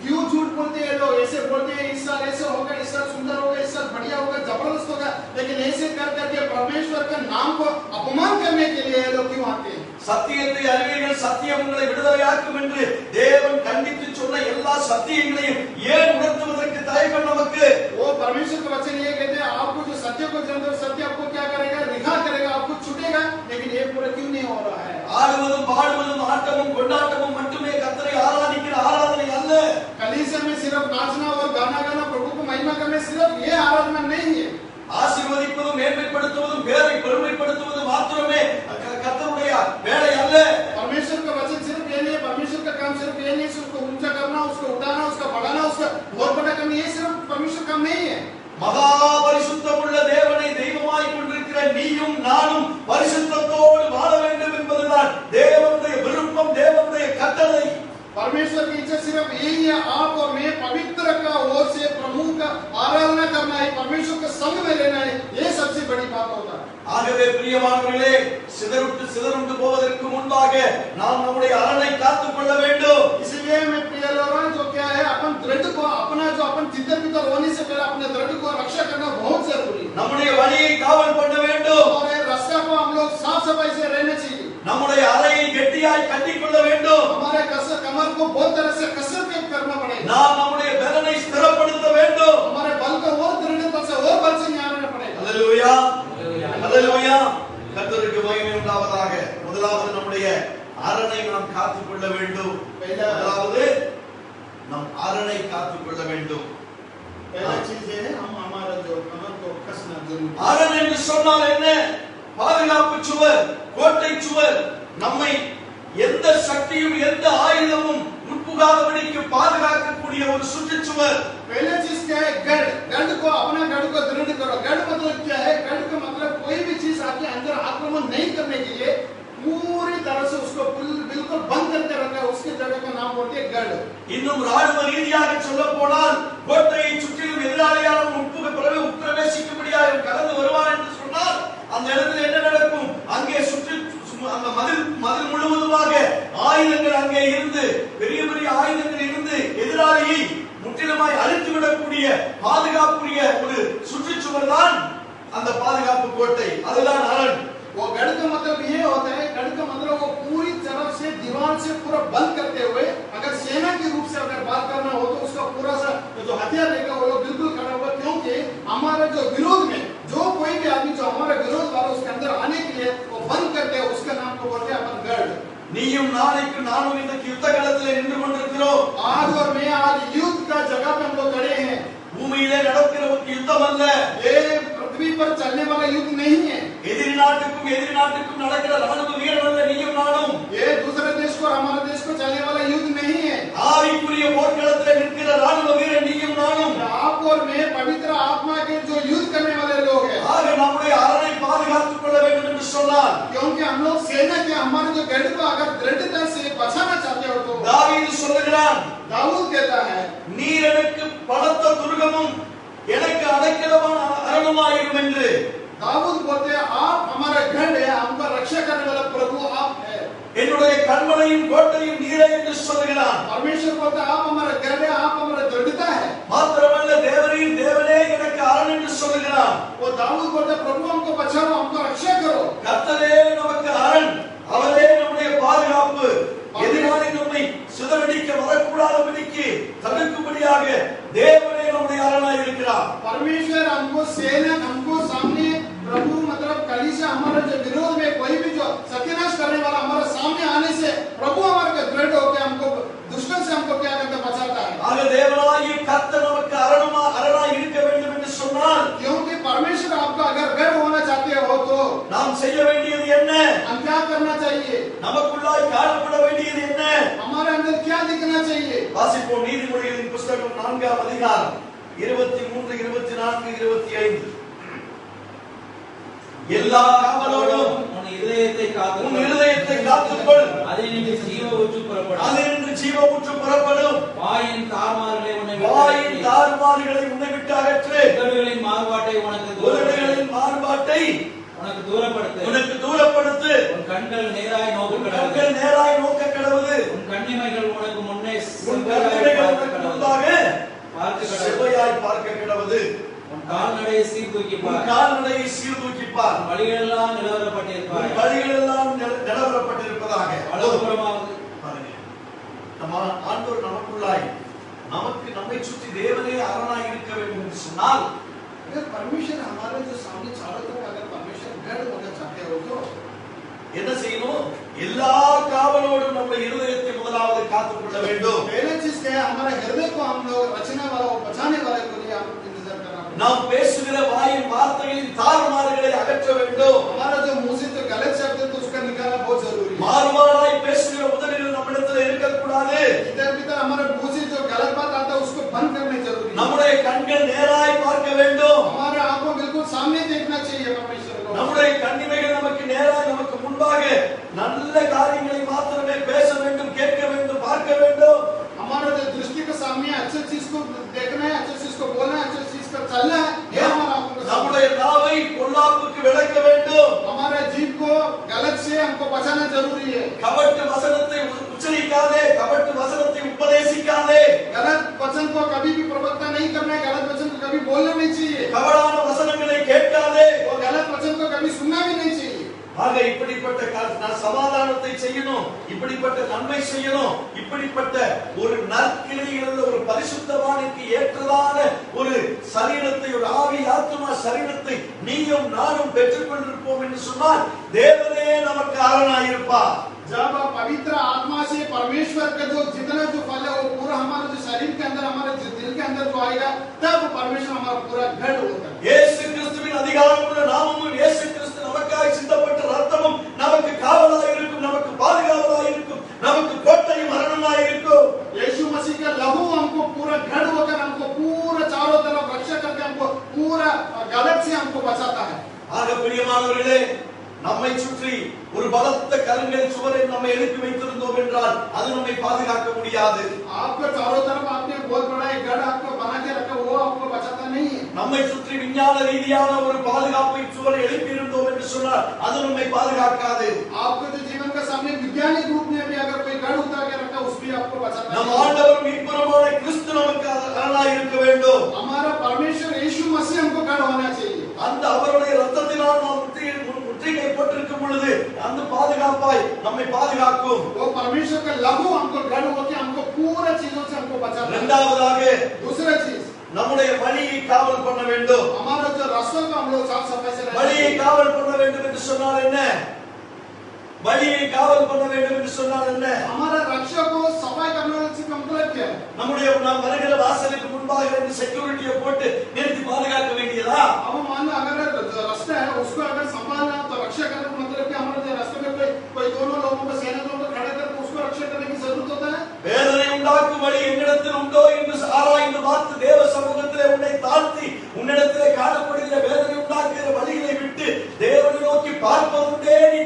क्यों झूठ बोलते हैं लोग? ऐसे बोलते हैं इस साल ऐसे होगा, इस साल सुंदर होगा, इस साल बढ़िया होगा, जबरदस्त होगा, लेकिन ऐसे कर करके परमेश्वर का नाम को अपमान करने के लिए लोग क्यों आते हैं? சத்தியத்தை அறிவீர்கள், சத்தியம் உங்களை விடுதலையாக்கும் என்று தேவன் கண்டித்து சொன்ன எல்லா சத்தியங்களையும் ஏன் உணர்த்துவதற்கு தயக்கம் நமக்கு? वो परमेश्वर का वचन ये कहते हैं आपको जो सत्य को जानते हो, सत्य आपको क्या करेगा, रिहा करेगा, आपको छूटेगा, लेकिन ये पूरा क्यों नहीं हो रहा है? ஆடுவதும் பாடுவதும் ஆட்டமும் கொண்டாட்டமும் மட்டுமே கர்த்தரை ஆராதிக்கிற ஆராதனை அல்ல. कलीसिया में सिर्फ नाचना और गाना गाना, प्रभु को महिमा करना, सिर्फ ये आराधना नहीं है। ஆசீர்வதிப்பதும் மேன்மைப்படுத்துவதும் பேரை பெருமைப்படுத்துவதும் மாத்திரமே கர்த்தருடைய வேலை அல்ல. परमेश्वर का वचन सिर्फ ये नहीं है, परमेश्वर का काम सिर्फ ये नहीं है, उसको ऊंचा करना, उसको उठाना, उसका बढ़ाना, उसका बहुत बड़ा करना, ये सिर्फ परमेश्वर काम नहीं है। மகா பரிசுத்தமுள்ள தேவனை தெய்வமாய் கொண்டிருக்கிற நீயும் நானும் பரிசுத்தத்தோடு வாழ வேண்டும் என்பதுதான் தேவனுடைய விருப்பம், தேவனுடைய கட்டளை. परमेश्वर की इच्छा सिर्फ यही है, आप और मैं पवित्र का ओर से प्रभु का आराधना करना है, परमेश्वर के संग में रहना है, ये सबसे बड़ी बात होता है। ஆகவே பிரியமானவர்களே, சிதறுண்டு போவதற்கு முன்பாக நாம் நம்முடைய அரணை காத்துக் கொள்ள வேண்டும். इसलिए मैं प्रिय लोगों, जो क्या है अपन दृढ़ को अपना जो अपन चित्तर भीतर होने से पहले अपने दृढ़ को रक्षा करना बहुत जरूरी है। நம்முடைய वழியை காவல் பண்ண வேண்டும். और रास्ता को हम लोग साफ सफाई से रहना चाहिए। நம்முடைய அறையை கெட்டியாய் கட்டிக்கொள்ள வேண்டும். हमारे कमर को बहुत तरह से कसरत करना पड़ेगा। நாம் நம்முடைய பலனை ஸ்திரப்படுத்த வேண்டும். हमारे बल को और दृढ़ता से और बल से ஞானன पड़ेगा। ஹalleluya, ஹalleluya. கர்த்தருக்கு மகிமை உண்டாவதாக. முதலாவது நம்முடைய அரணை நாம் காத்துக்கொள்ள வேண்டும். முதலாவது நம் அரணை காத்துக்கொள்ள வேண்டும். पहला चीज ये है, हम हमारा जो कमर को कसना जरूरी है। அரண் என்று சொன்னால் என்ன? பாதுகாப்பு சுவர், கோட்டை சுவர். நம்மை எந்த சக்தியும் எந்த ஆயுதமும் உட்புகாதபடிக்கு பாதுகாக்கக்கூடிய ஒரு சுற்றுச்சுவர். पहले चीज क्या है? गढ़ को अपना गढ़ को दृढ़ करो। गढ़ मतलब क्या है? गढ़ का मतलब कोई भी चीज आपके अंदर आक्रमण नहीं करने के लिए पूरी तरह से उसको बिल्कुल बंद करके रखा है, उसके जगह का नाम बोलते हैं गढ़। இன்னும் ராணுவ ரீதியாக சொல்ல போனால் கோட்டையை சுற்றிலும் எதிராளியாலும் உட்பிரவேசிக்கும்படியாக கடந்து வருவார் என்று சொன்னால் அந்த இடத்துல என்ன நடக்கும்? அங்கே சுற்றி அந்த ஆயுதங்கள் அங்கே இருந்து பெரிய பெரிய ஆயுதங்கள் இருந்து எதிராளியை முற்றிலுமாய் அழித்து விடக்கூடிய பாதுகாப்புடைய ஒரு சுற்றுச்சுவர் தான் அந்த பாதுகாப்பு கோட்டை, அதுதான் அரண். वो गढ़ का मतलब ये होता है, गढ़ का मतलब वो पूरी तरफ से दीवार से पूरा बंद करते हुए, अगर सेना के रूप से अगर बात करना हो तो उसका पूरा सा जो हथियार रहेगा वो बिल्कुल खड़ा होगा, क्योंकि हमारा जो विरोध में जो कोई भी आदमी जो हमारा विरोध वाला उसके अंदर आने के लिए वो बंद करते हैं, उसका नाम को बोलते हैं अपन गढ़. நீயும் நாளைக்கு நானும் இந்த யுத்த களத்திலே நின்று கொண்டிருக்கிறோம். आज और मैं आज युद्ध का जगह पे हम लोग खड़े हैं. பூமியிலே நடக்கிற ஒரு யுத்தம் அல்ல, ये पृथ्वी पर चलने वाला युद्ध नहीं है. எதிரி நாட்டுக்கும் நடக்கிற ராணுவ வீரர் அல்ல நீயும் நானும். ये दूसरे देश को और हमारे देश को चलने वाला युद्ध नहीं है. ஆவிக்குரிய போர்க்களத்திலே நிற்கிற ராணுவ வீரர் நீயும் நானும். आप और मैं पवित्र आत्मा के जो युद्ध करने वाले लोग हैं. ஆக நம்முடைய அரணை பாதுகாத்துக் கொள்ள வேண்டும் என்று சொன்னார். क्योंकि हम लोग सेना के हमारे जो गढ़ को अगर दृढ़ता से बचाना चाहते हो तो தாவீது சொல்லுகிறான், दाऊद कहता है, நீர் எனக்கு பலத்த துர்கமும் எனக்கு அடைக்கலமான அரணுமாயிரும் என்று. दाऊद बोलते हैं आप हमारा गढ़ है, हमका रक्षा करने वाला प्रभु आप है. என்னுடைய கண்மலையும் கோட்டையும் நீரே என்று சொல்லுகிறான். परमेश्वर बोलता है आप हमारा गढ़ है, आप हमारा दृढ़ता है. மாத்திரமல்ல தேவரீர் தேவனே எனக்கு அரண் என்று சொல்லுகிறான். वो दाऊद बोलता है प्रभु हमको बचाओ, हमको रक्षा करो. கர்த்தரே நமக்கு அரண், அவரே நம்முடைய பாதுகாப்பு. எதிராளி நம்மை சிதறடிக்க வரக்கூடாதபடிக்கு தடுக்கும்படியாக தேவனே நம்முடைய அரணாய் இருக்கிறார். परमेश्वर हमको सेना, हमको सामने प्रभु मतलब कलीसिया हमारा जो विरोध में कोई भी जो सत्यानाश करने वाला हमारे सामने आने से प्रभु हमारे दृढ़ होकर हमको दुश्मन से हमको क्या करता बचाता है. ஆக தேவனாகிய கர்த்தர் நமக்கு அரணாய் இருக்க வேண்டும் என்று சொன்னால், क्योंकि परमेश्वर आपका अगर गढ़ होना चाहते हो तो நாம் செய்ய வேண்டியது என்ன? हम क्या करना चाहिए? நமக்குள்ளாய் காணப்பட வேண்டியது என்ன? हमारे अंदर क्या दिखना चाहिए? வாசிப்போம் நீதிமொழிகளின் புத்தகம் 4ஆம் அதிகாரம் 23, 24, 25. எல்லா காவலோடும் உன் இருதயத்தை காத்துக்கொள், அதினின்று ஜீவ ஊற்று புறப்படும். அதினின்று ஜீவ ஊற்று புறப்படும். வாயின் தாறுமாறுகளை உன்னை விட்டு அகற்று. உதடுகளின் மாறுபாட்டை உனக்கு தூரப்படுத்து. உன் கண்கள் நேராய் நோக்க கடவுது. உன் கண்ணிமைகள் உனக்கு முன்னே செவ்வையாய் பார்க்க கடவுது. உன் கால்நடையை சீர்தூக்கிப்பார். வழிகளெல்லாம் நிலவரப்பட்டிருப்பதாக. நம்ம ஆண்டவர் நமக்குள்ளாய் நம்மை சுற்றி தேவனே அரணாய் இருக்க வேண்டும் என்று சொன்னால், अगर परमेश्वर हमारे जो सामने चारों तरफ अगर परमेश्वर गढ़ होना चाहते हो तो என்ன செய்யணும்? எல்லா காவலோடும் நம்ம இருதயத்தை முதலாவது காத்துக் கொள்ள வேண்டும். पहले चीज क्या है, हमारे हृदय को हम लोग रचने वाला और बचाने वाले को लिए हम इंतजार करना पड़ेगा. நாம் பேசுகிற வாயின் வார்த்தைகளின் தாறுமாறுகளை அகற்ற வேண்டும். हमारा जो मुंह से जो गलत शब्द है तो उसका निकालना बहुत जरूरी है. மாறுபாடாய் பேசுகிற உதடுகள் நம்மிடத்தில் இருக்கக்கூடாது. इधर भीतर हमारे मुंह से जो गलत बात आता है उसको बंद करने जरूरी है. நம்முடைய கண்கள் நேராய் பார்க்க வேண்டும். हमारे आंखों बिल्कुल सामने देखना चाहिए परमेश्वर को. நம்முடைய கண்ணிமைகள் நமக்கு நேராய் நமக்கு முன்பாக நல்ல காரியங்களை மாத்திரமே பேச வேண்டும், கேட்க வேண்டும், பார்க்க வேண்டும். हमारा जो दृष्टि के सामने अच्छी चीज को देखना है, अच्छी चीज को बोलना है, अच्छी चीज पर चलना है, ये हमारा आंखों के நம்முடைய நாவை பொல்லாப்புக்கு விலக்க வேண்டும். हमारे जीभ को गलत से हमको बचाना जरूरी है. கபட்டு வசனத்தை உச்சரிக்காதே, கபட்டு வசனத்தை உபதேசிக்காதே. गलत वचन को कभी भी प्रवक्ता नहीं करना है, गलत वचन को कभी बोलना नहीं चाहिए. கபடான வசனங்களை கேட்காதே. और गलत वचन को कभी सुनना भी नहीं चाहिए. ஆக இப்படிப்பட்ட சமாதானத்தை செய்யணும், இப்படிப்பட்ட நன்மை செய்யணும், இப்படிப்பட்ட ஒரு நற்கிரியைகள் ஒரு பரிசுத்தவானுக்கு ஏற்றதான ஒரு சரீரத்தை, ஒரு ஆவி ஆத்மா சரீரத்தை நீயும் நானும் பெற்றுக் கொண்டிருப்போம் என்று சொன்னால் தேவனே நமக்கு அரணாய் இருப்பார். जब पवित्र आत्मा से परमेश्वर का जो जितना जो फल है वो पूरा हमारे जो शरीर के अंदर, हमारे दिल के अंदर जो आएगा, तब परमेश्वर हमारा पूरा गढ़ होता है. இயேசு கிறிஸ்துவின் அதிகாரமுள்ள நாமமும் இயேசு கிறிஸ்து நமக்காய் சிந்தப்பட்ட ரத்தமும் நமக்கு காவலாய் இருக்கும், நமக்கு பாதுகாவலாய் இருக்கும், நமக்கு கோட்டையும் அரணுமாய் இருக்கும். यीशु मसीह का लहू हमको पूरा गढ़ होकर हमको पूरा चारों तरफ रक्षा करके हमको पूरा गलत से हमको बचाता है. ஆக பிரியமானவர்களே, நம்மை சுற்றி ஒரு பலத்த கருங்கல் சுவரை நம்ம எழுப்பி வைத்திருந்தோம் என்றால் அது நம்மை பாதுகாக்க முடியாது. आपको चारों तरफ आपने बहुत बड़ा एक गढ़ आपको बना के रखा, वो आपको बचाता नहीं है. நம்மை சுற்றி விஞ்ஞான ரீதியான ஒரு பாதுகாப்பை சுவரை எழுப்பி இருந்தோம் என்று சொன்னால் அது நம்மை பாதுகாக்காது. आपको जो जीवन का सामने वैज्ञानिक रूप में भी अगर कोई गढ़ தந்து பாதுகாப்பாய் நம்மை பாதுகாக்கும். वो परमेश्वर का लहू हमको गढ़ होके हमको पूरा चीजों से हमको बचाता है। இரண்டாவதாக दूसरा चीज நம்முடைய வழியை காவல் பண்ண வேண்டும். हमारा जो रास्तों को हम लोग साफ सफाई से வழியை காவல் பண்ண வேண்டும் என்று சொன்னால் என்ன? வழியை காவல் பண்ண வேண்டும் என்று சொன்னால் என்ன? हमारा रक्षा को सफाई करने से मतलब क्या है? நம்முடைய நாம் வருகிற வாசலுக்கு முன்பாக ரெண்டு செக்யூரிட்டியை போட்டு நிறுத்தி பாதுகாக்க வேண்டியதா? अब मान लो अगर जो रास्ता है उसको अगर संभालना तो रक्षा करने का मतलब कि हमारे जो रास्ते में कोई दोनों लोगों को सेना को खड़ा करके उसको रक्षा करने की जरूरत होता है। வேதனை உண்டாக்கும் வழி என்னிடத்தில் உண்டோ என்று ஆராய்ந்து பார்த்து தேவ சமூகத்திலே உன்னை தாழ்த்தி உன்னிடத்திலே காணப்படுகிற வேதனை உண்டாக்குகிற வழிகளை விட்டு தேவனை நோக்கி பார்ப்பதுண்டே நீ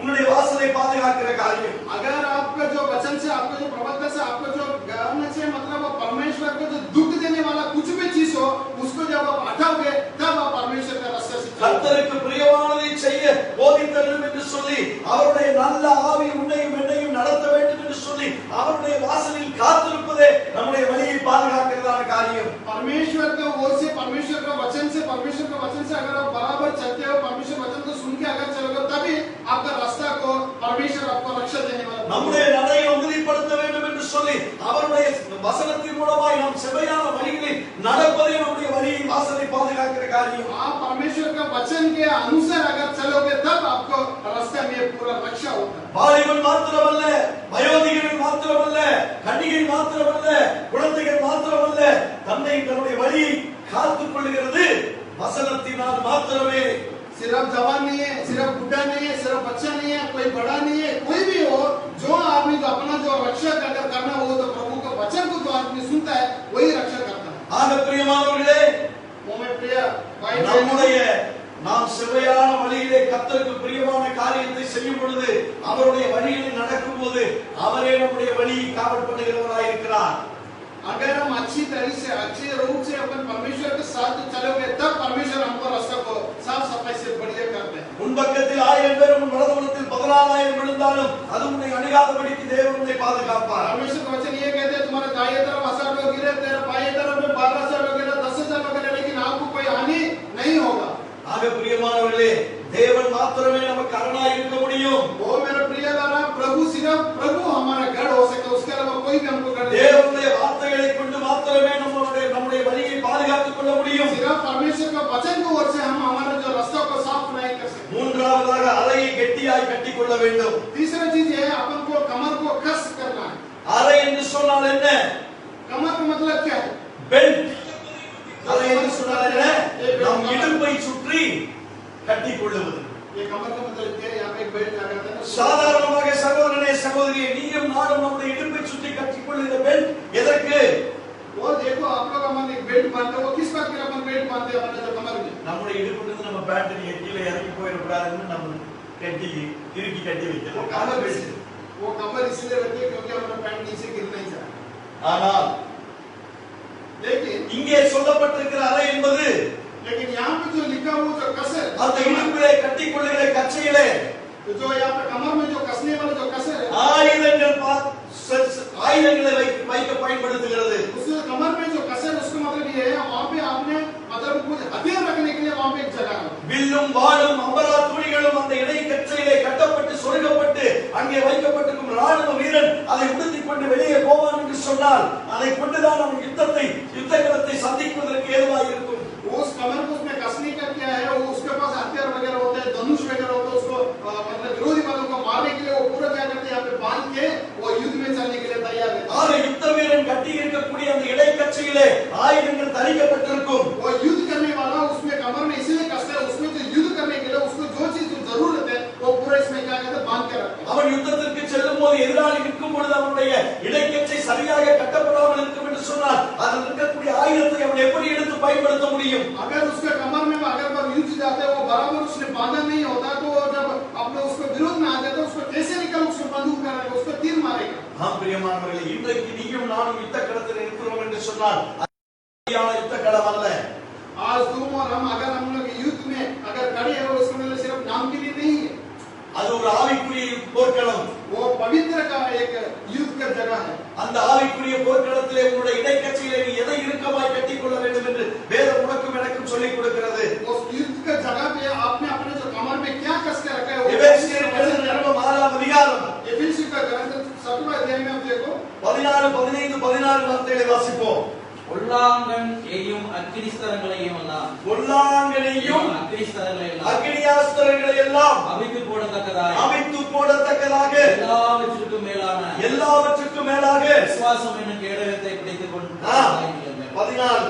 உன்னுடைய வாசலை பாதுகாக்கிற காரியம். अगर आपका जो वचन से आपका जो प्रवक्ता से आपका जो करने से मतलब परमेश्वर को जो दुख देने वाला कुछ भी चीज हो उसको जब आप हटाओगे तब आप परमेश्वर का रास्ता सीखोगे। கர்த்தருக்கு பிரியமானதை செய்ய போதித்தருளும் என்று சொல்லி அவருடைய நல்ல ஆவி உன்னையும் என்னையும் நடத்த வேண்டும் என்று சொல்லி அவருடைய வாசலில் காத்திருப்பதே நம்முடைய வழியை பாதுகாக்கிறதான காரியம். परमेश्वर का ओर से परमेश्वर का वचन से अगर आप बराबर चलते हो परमेश्वर वचन को सुन के अगर चलोगे तभी आपका रास्ता को परमेश्वर आपको रक्षा देने वाला है। நம்முடைய நடையை உறுதிப்படுத்த வேண்டும் என்று சொல்லி அவருடைய வசனத்தின் மூலமாய் நாம் செவையான வழிகளில் நடப்பதே நம்முடைய வழியை வாசலை பாதுகாக்கிற காரியம். आप परमेश्वर का वचन के अनुसार अगर चलोगे तब आपको रास्ते में पूरा रक्षा होता है। வாலிபன் மாத்திரமல்ல, வயோதிகர்கள் மாத்திரமல்ல, கன்னிகை மாத்திரமல்ல, குழந்தைகள் மாத்திரமல்ல, தன்னுடைய வழியை காத்துக் கொள்கிறது வசனத்தினால் மாத்திரமே. सिर्फ जवान नहीं है, सिर्फ बुढ़ा नहीं है, सिर्फ बच्चा नहीं है, कोई बड़ा नहीं है, कोई भी हो जो आदमी जो अपना जो रक्षा अगर करना हो तो प्रभु का वचन को जो आदमी सुनता है वही रक्षा करता है। ஆக பிரியமானவர்களே, நம்முடைய நாம் செவையான வழியிலே கர்த்தருக்கு பிரியமான காரியத்தை செய்யும் பொழுது அவருடைய வழியில் நடக்கும் போது அவரே நம்முடைய வழியை காவல் பண்ணுகிறவராய் இருக்கிறார். अगर हम अच्छी रूप से अपन परमेश्वर के साथ चलोगे तब परमेश्वर हमको रास्ता को साफ सफाई से बढ़िया करते हैं। முன்பக்கத்தில் 1000 பேர் உன் வலதுபுறத்தில் 14000 விழுந்தாலும் அது உன்னை அணுகாதபடிக்கு தேவன் உன்னை பாதுகாப்பார். परमेश्वर का वचन ये कहते हैं तुम्हारे दाहिने तरफ 1000 लोग गिरे तेरे बाएं तरफ में 12000 लोग गिरे 10000 लोग गिरे लेकिन आपको कोई हानि नहीं होगा। ஆக பிரியமானவர்களே, தேவன் மாத்திரமே நமக்கு அரணாய் இருக்க முடியும். वो मेरे प्रिय दादा प्रभु हमारा गढ़ हो सकता है, उसके अलावा कोई भी हमको गढ़ नहीं। தேவனுடைய வார்த்தைகளை கொண்டு மாத்திரமே நம்முடைய வழியை பாதுகாத்துக் கொள்ள முடியும். सिर्फ परमेश्वर का वचन की ओर से हम हमारे जो रास्ता को साफ नहीं कर सकते। மூன்றாவதாக அறையை கெட்டியாய் கட்டிக் கொள்ள வேண்டும். तीसरा चीज है अपन को कमर को कस करना है। அறை என்று சொன்னால் என்ன? कमर का मतलब क्या है? பெல்ட். அறை என்று சொன்னால் என்ன? நம் இடுப்பை சுற்றி கட்டிக் கொள்ளுவது. ये कमर का मतलब क्या है? यहाँ पे एक बेल्ट लगाते हैं। சாதாரணமாக சகோதரனே சகோதரியே, நீயும் நானும் நம்முடைய இடுப்பை சுற்றி கட்டிக் கொள்ளுகிற பெல்ட் எதற்கு? वो देखो आप लोग अपन एक बेल्ट बांधते हो, किस बात के लिए अपन बेल्ट बांधते हैं अपने जो कमर में? நம்முடைய இடுப்புக்கு நம்ம பேண்ட் கீழே இறங்கி போயிடக்கூடாதுன்னு நம்ம கட்டி இறுக்கி கட்டி வைக்கிறோம். वो कमर इसलिए रखते हैं क्योंकि अपना पैंट नीचे गिर नहीं जाए। ஆனால் लेकिन இங்கே சொல்லப்பட்டிருக்கிற அறை என்பது लेकिन यहाँ पे जो लिखा हुआ जो कसर அந்த இடுப்பிலே கட்டிக் கொள்ளுகிற கச்சையிலே जो यहाँ पे कमर में जो कसने वाला जो कसर है ஆயுதங்களை வைக்க பயன்படுத்துகிறது. उस कमर में जो कसर उसका मतलब ये है वहाँ पे आपने मतलब कुछ हथियार रखने के लिए वहाँ पे एक जगह है। வில்லும் வாளும் அம்பரா துணிகளும் அந்த இடை கச்சையிலே கட்டப்பட்டு சொருகப்பட்டு அங்கே வைக்கப்பட்டிருக்கும் ராணுவ வீரன் அதை உடுத்திக் கொண்டு வெளியே போவான் என்று சொன்னால் அதை கொண்டுதான் நம்ம யுத்தகலத்தை சந்திப்பதற்கு ஏதுவாக இருக்கும். उस कमर को उसमें कसने का क्या है? वो उसके पास हथियार वगैरह होते हैं, धनुष वगैरह होता है, उसको मतलब विरोधी वालों को मारने के लिए वो पूरा क्या करते हैं यहाँ पे बांध के वो युद्ध में चलने के लिए तैयार है। ஆக யுத்த வீரன் கட்டி இருக்கக்கூடிய அந்த இடை கச்சையிலே ஆயுதங்கள் தரிக்கப்பட்டிருக்கும். वो युद्ध करने वाला उसमें कमर में इसलिए कसते हैं, उसमें जो युद्ध करने के लिए उसको जो चीज की जरूरत है वो पूरा इसमें क्या कहते हैं बांध के रखते हैं। அவன் யுத்தத்திற்கு செல்லும் போது எதிராளி நிற்கும் பொழுது அவனுடைய இடைக்கச்சை சரியாக கட்டப்படாமல் இருக்கும் என்று சொன்னால் அதில் இருக்கக்கூடிய ஆயுதத்தை அவன் எப்படி எடுத்து பயன்படுத்த முடியும்? अगर उसके कमर में अगर युद्ध जाते हैं वो बराबर उसने बांधा नहीं होता तो जब अपने उसको विरोध में आ जाता है उसको कैसे निकल उसको बंदूक मारेगा, उसको तीर मारेगा। ஆம் பிரியமானவர்களே, இன்றைக்கு நீயும் நானும் யுத்த களத்தில் இருக்கிறோம் என்று சொன்னால் யுத்த களம் அல்ல. आज तुम और हम अगर हम लोग युद्ध में अगर खड़े हैं उसका मतलब सिर्फ नाम के लिए नहीं है, அது ஒரு ஆவிக்குரிய போர்க்களம். वो पवित्र का एक युद्ध का जगह है। அந்த ஆவிக்குரிய போர்க்களத்திலே உன்னுடைய இடைக்கச்சையிலே நீ எதை இறுக்கமாய் கட்டிக் கொள்ள வேண்டும் என்று வேதம் உனக்கும் எனக்கும் சொல்லிக் கொடுக்கிறது. उस युद्ध का जगह पे आपने अपने जो कमर में क्या कस के रखा है। எபேசியருக்கு எழுதின நிருபம் 6ஆம் அதிகாரம் एफिसी का ग्रंथ 7वां अध्याय में आप देखो 14, 15, 16 வார்த்தைகளை வாசிப்போம். பொல்லாங்கன் எய்யும் அக்கினிஸ்தரங்களையும் எல்லாம் பொல்லாங்கனையும் அக்கினிஸ்தரங்களையும் அக்கினியாஸ்திரங்களை எல்லாம் அவித்து போடத்தக்கதாய் அவித்து போடத்தக்கதாக எல்லாவற்றுக்கும் மேலாக விசுவாசம் என்னும் கேடகத்தை பிடித்துக் கொண்டு 14,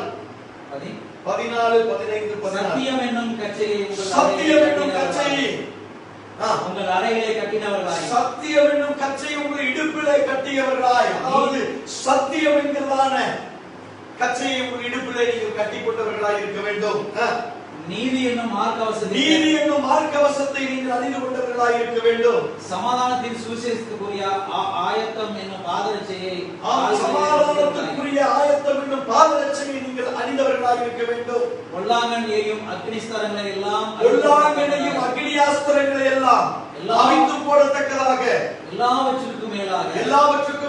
15, 16 சத்தியம் என்னும் கச்சையை சத்தியம் என்னும் கச்சையை உங்கள் அறையிலே கட்டினவர்களாய் சத்தியம் என்னும் கச்சையை உங்கள் இடுப்பிலே கட்டியவர்களாய், அதாவது சத்தியம் என்கிறதான கச்சையை உங்கள் இடுப்பிலே நீங்கள் கட்டிக் கொண்டவர்களாய் இருக்க வேண்டும். நீதி என்னும் மார்க்கவசத்தை நீங்கள் அணிந்து கொண்டவர்களாய் இருக்க வேண்டும். சமாதானத்தின் சுவிசேஷத்துக்குரிய ஆயத்தம் என்னும் பாதரட்சையை சமாதானத்துக்குரிய ஆயத்தம் என்னும் பாதரட்சையை நீங்கள் அணிந்தவர்களாய் இருக்க வேண்டும். பொல்லாங்கனையும் அக்னிஸ்தரங்களை எல்லாம் பொல்லாங்கனையும் அக்னியாஸ்திரங்களை எல்லாம் அவித்து போடத்தக்கதாக எல்லாவற்றுக்கும்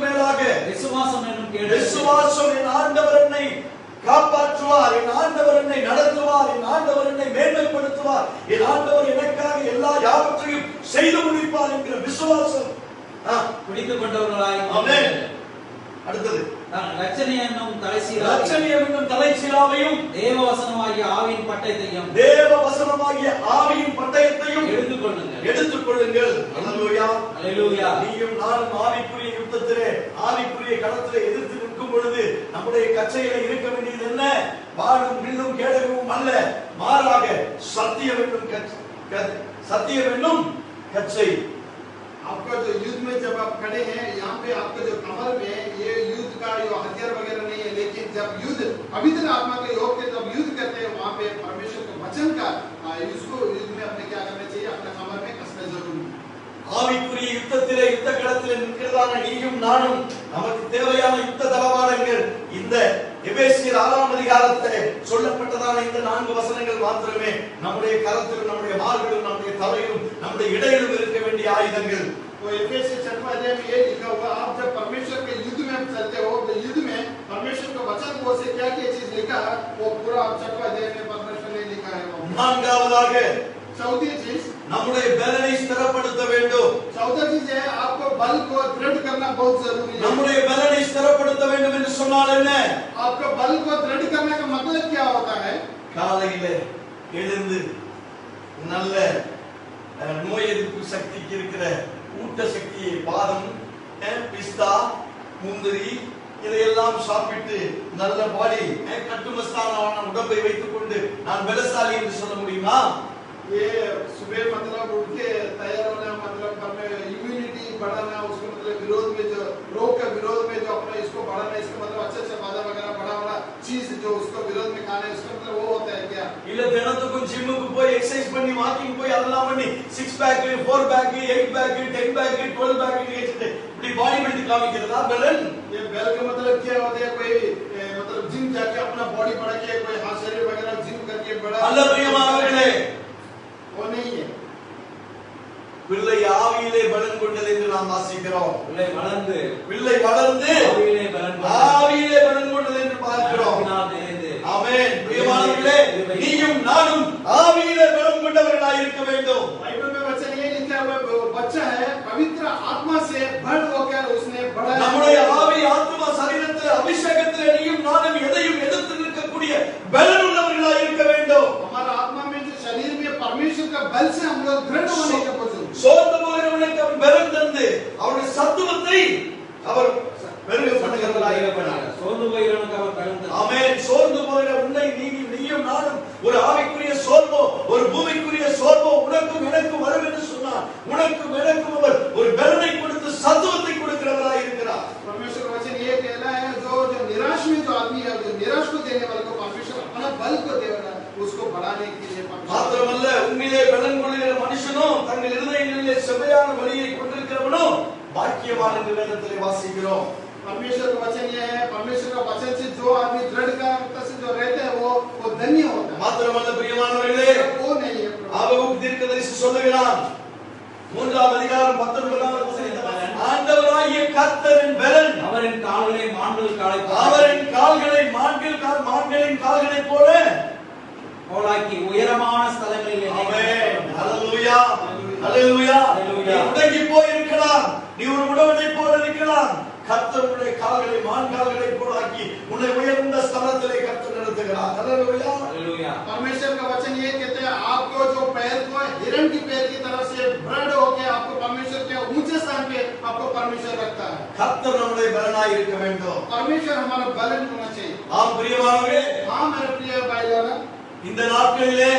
மேலாக விசுவாசம் என்னும் விசுவாசம், என் ஆண்டவர் என்னை காப்பாற்றுவார், என் ஆண்டவர் என்னை நடத்துவார், என் ஆண்டவர் என்னை மேன்மைப்படுத்துவார், என் ஆண்டவர் எனக்காக எல்லா யாவற்றையும் செய்து முடிப்பார் என்கிற விசுவாசம் பிடித்துக் கொண்டவர்களாய். ஆமென். அடுத்தது லட்சணியம் என்னும் தலைச்சீராவையும் தேவவசனமாகிய ஆவியின் பட்டயத்தையும் எடுத்துக் கொள்ளுங்கள். அல்லேலூயா. அல்லேலூயா. நீயும் நானும் ஆவிக்குரிய யுத்தத்திலே ஆவிக்குரிய களத்திலே எதிர்த்து நிற்கும் பொழுது நம்முடைய கச்சையில இருக்க வேண்டியது என்ன? வாளும் வில்லும் கேடகமும் அல்ல, மாறாக சத்தியம் என்னும் கச்சை. आपका जो युद्ध में जब आप खड़े हैं, यहाँ पे आपका जो कमर में ये युद्ध का जो हथियार वगैरह नहीं है, लेकिन जब युद्ध पवित्र आत्मा के योग के जब युद्ध करते हैं, वहाँ पे परमेश्वर के वचन का उसको युद्ध में अपने क्या करना चाहिए? अपने कमर में कसना जरूरी है. ஆவிக்குரிய யுத்தத்திலே யுத்த களத்திலே நிற்கிறதான நீயும் நானும் நமக்கு தேவையான யுத்த தளவாடங்கள் இந்த எபேசியர் 6ஆம் அதிகாரத்திலே சொல்லப்பட்டதான இந்த 4 வசனங்கள் மாத்திரமே நம்முடைய கரத்திலும் நம்முடைய மார்பிலும் நம்முடைய தலையிலும் நம்முடைய இடையிலும் இருக்க வேண்டிய ஆயுதங்கள். तो एफेसियंस 6वां अध्याय में ये लिखा हुआ, आप जब परमेश्वर के युद्ध में चलते हो, तो युद्ध में परमेश्वर के वचन को से क्या-क्या चीज लिखा है, वो पूरा आप 6वां अध्याय में परमेश्वर ने लिखा है. நான்காவதாக चौथी चीज நம்முடைய பலனை ஸ்திரப்படுத்த வேண்டும். चौथा चीज है, आपको बल को दृढ़ करना बहुत जरूरी है. நம்முடைய பலனை ஸ்திரப்படுத்த வேண்டும் என்று சொன்னால் என்ன? आपको बल को दृढ़ करने का मतलब क्या होता है? காலையில எழுந்து நல்ல நோய் எதிர்ப்பு சக்திக்கு இருக்கிற ஊட்ட சக்தியை பாதம், பிஸ்தா, முந்திரி இதையெல்லாம் சாப்பிட்டு நல்ல பாடி கட்டுமஸ்தான உடம்பை வைத்துக் கொண்டு நான் பலசாலி என்று சொல்ல முடியுமா? ये सुबह मतलब उठ के तैयार होना, मतलब अपने इम्यूनिटी बढ़ाना, उसको मतलब विरोध में जो रोग का विरोध में जो अपना इसको बढ़ाना, इसका मतलब अच्छे बाधा वगैरह बढ़ाना चीज जो उसको विरोध में खाना है, उसका मतलब वो होता है क्या? இல்ல தினத்துக்கும் ஜிம்முக்கு போய் எக்சர்சைஸ் பண்ணி வாக்கிங் போய் அதெல்லாம் பண்ணி 6 pack 4 pack 8 pack 10 pack 12 pack கேட்டிட்டு இப்படி பாடி பில்டிங் காமிக்கிறதா பலன்? ये बेल का मतलब क्या होता है? कोई मतलब जिम जाके अपना बॉडी बढ़ा के, कोई हाथ शरीर वगैरह जिम करके बड़ा, அல்ல பிரியமானவர்களே, वो नहीं है. பிள்ளை ஆவியிலே பலன் கொண்டது என்று நாம் வாசிக்கிறோம். பிள்ளை வளர்ந்து ஆவியிலே பலன் கொண்டது என்று பார்க்கிறோம். ஆமென். பிரியமானவர்களே, நீயும் நானும் ஆவியிலே பலன் கொண்டவர்களாய் இருக்க வேண்டும். बाइबल में वचन ये लिखा हुआ बच्चा है, पवित्र आत्मा से बढ़ होकर उसने बड़ा. நம்முடைய ஆவி ஆத்மா சரீரத்தில் அபிஷேகத்தில் நீயும் நானும் எதையும் எதிர்த்து நிற்கக்கூடிய பலன் உள்ளவர்களாய் இருக்க வேண்டும். हमारा आत्मा में जो शरीर में परमेश्वर का बल से हम लोग दृढ़ होने का पहुंचे. சோர்ந்து போகிறவனுக்கு அவர் பலன் தந்து அவருடைய சத்துவத்தை அவர் பெருக பண்ணுகிறவராய் இருப்பார். சோர்ந்து போகிறவனுக்கு அவர் பலன் தந்து. ஆமென். சோர்ந்து போகிற உன்னை நீயும் நானும் ஒரு ஆவிக்குரிய சோர்வோ ஒரு பூமிக்குரிய சோர்வோ உனக்கும் எனக்கும் வரும் என்று சொன்னார். உனக்கும் எனக்கும் அவர் ஒரு பலனை கொடுத்து சத்துவத்தை கொடுக்கிறவராய் இருக்கிறார். परमेश्वर वचन ये कहना है, जो निराश में जो आदमी है, जो निराश को देने वाले को परमेश्वर अपना बल को देगा, उसको बढ़ाने के लिए. மாத்திரமல்ல, உண்மையிலே பலன் கொள்ளுகிற மனுஷனும் தங்கள் இருதயங்களிலே செவ்வையான வழியை கொண்டிருக்கிறவனும் பாக்கியவான் என்று வேதத்திலே வாசிக்கிறோம். परमेश्वर का वचन ये है, परमेश्वर का वचन से जो आदमी दृढ़ता से जो रहते हैं वो धन्य होता है. மாத்திரமல்ல பிரியமானவர்களே, वो नहीं है. ஆபகுக் தீர்க்கதரிசி சொல்லுகிறான் 3ஆம் அதிகாரம் 19ஆம் வசனம், ஆண்டவராகிய கர்த்தரின் பலன் அவரின் கால்களை மான்களின் கால்களைப் போல போலாக்கி உயரமான ஸ்தலங்களில். ஆமென். ஹalleluya. அல்லேலூயா. அல்லேலூயா. நீ முடங்கி போய் இருக்கலாம், நீ ஒரு முடவனை போல இருக்கலாம். கர்த்தர் உன்னுடைய கால்களை மான்கால்களை போலாக்கி உன்னை உயர்ந்த ஸ்தலத்திலே கர்த்தர் நிறுத்துகிறார். அல்லேலூயா. हालेलुया। परमेश्वर का वचन ये कहते हैं आपको जो पैर को हिरण की पैर की तरह से दृढ़ होके आपको परमेश्वर के ऊंचे स्थान पे आपको परमेश्वर रखता है। கர்த்தர் நம்முடைய பலனாய் இருக்க வேண்டும். परमेश्वर हमारा बलन होना चाहिए। ஆம் பிரியமானவர்களே, हाँ मेरे प्रिय भाई बहन, இந்த நாட்களிலே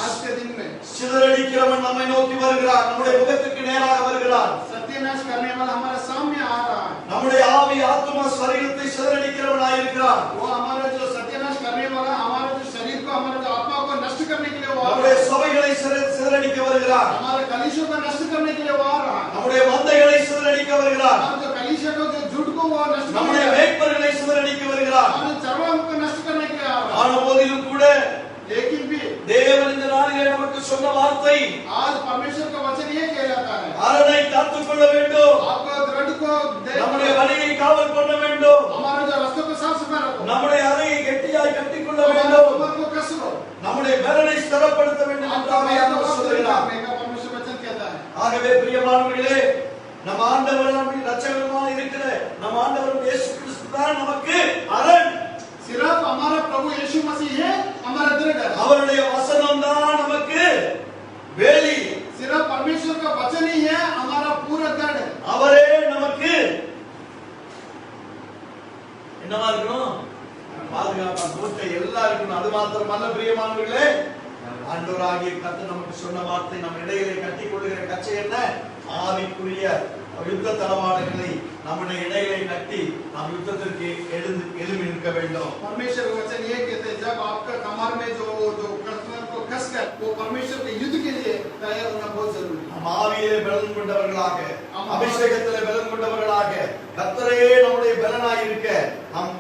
आज के दिन में சிதறடிக்கிறவன் நம்மை நோக்கி வருகிறான், நம்முடைய முகத்துக்கு நேராக வருகிறான். सत्यानाश करने वाला हमारे सामने आ रहा है। நம்முடைய ஆவி ஆத்துமா சரீரத்தை சிதறடிக்கிறவனாய் இருக்கிறான். वो हमारा जो सत्यानाश करने वाला हमारे जो शरीर को हमारे जो आत्मा को नष्ट करने के लिए वो आ நம்முடைய रहा है। சபைகளை சிதறடிக்க வருகிறான். हमारे कलीसियों को नष्ट करने के लिए वो आ रहा है। நம்முடைய மந்தைகளை சிதறடிக்க வருகிறான். हमारे जो कलीसिया को जो झूठ को वो नष्ट करने நம்முடைய के लिए மேய்ப்பர்களை சிதறடிக்க வருகிறான். हमारे चरवाहों को नष्ट करने के लिए आ रहा है। ஆனபோதிலும் கூட लेकिन भी தேவன் இந்த நாளிலே நமக்கு சொன்ன வார்த்தை, आज परमेश्वर का वचन ये कहलाता है அரணை காத்துக் கொள்ள வேண்டும், आपको दृढ़ को நம்முடைய வழியை காவல் பண்ண வேண்டும், हमारे जो रास्तों को साफ सुथरा रखो, நம்முடைய அறையை கெட்டியாய் கட்டிக்கொள்ள हमारे வேண்டும், कमर को कसो, நம்முடைய பலனை ஸ்திரப்படுத்த வேண்டும் என்று आपका ஆவியானவர் वास्तव சொல்கிறார். में का परमेश्वर वचन कहता है। ஆகவே பிரியமானவர்களே, நம் ஆண்டவர் நம்முடைய இரட்சகருமாய் இருக்கிற நம் ஆண்டவர் இயேசு கிறிஸ்து தான் நமக்கு அரண். सिर्फ हमारा प्रभु यीशु मसीह है हमारा दृढ़ है। அவருடைய வசனம் தான் நமக்கு வேலி. सिर्फ परमेश्वर का वचन ही है हमारा पूरा दृढ़ है। அவரே நமக்கு என்னவா இருக்கணும்? பாதுகாப்பா கோட்டை எல்லாம் இருக்கணும். அது மாத்திரமல்ல பிரியமானவர்களே, ஆண்டவராகிய கர்த்தர் நமக்கு சொன்ன வார்த்தை, நம் இடையிலே கட்டிக் கொள்ளுகிற கச்சை என்ன? ஆவிக்குரிய யுத்த தளவாடங்களை நம்முடைய இடையிலே கட்டி நாம் யுத்தத்திற்கு எழும்பி நிற்க வேண்டும். परमेश्वर का वचन ये कहते हैं जब आपका कमर में जो कमर को कसकर वो परमेश्वर के युद्ध के लिए तैयार होना बहुत जरूरी है। நாம் ஆவியிலே பலன் கொண்டவர்களாக, அபிஷேகத்திலே பலன் கொண்டவர்களாக, கர்த்தரே நம்முடைய பலனாய் இருக்க நாம்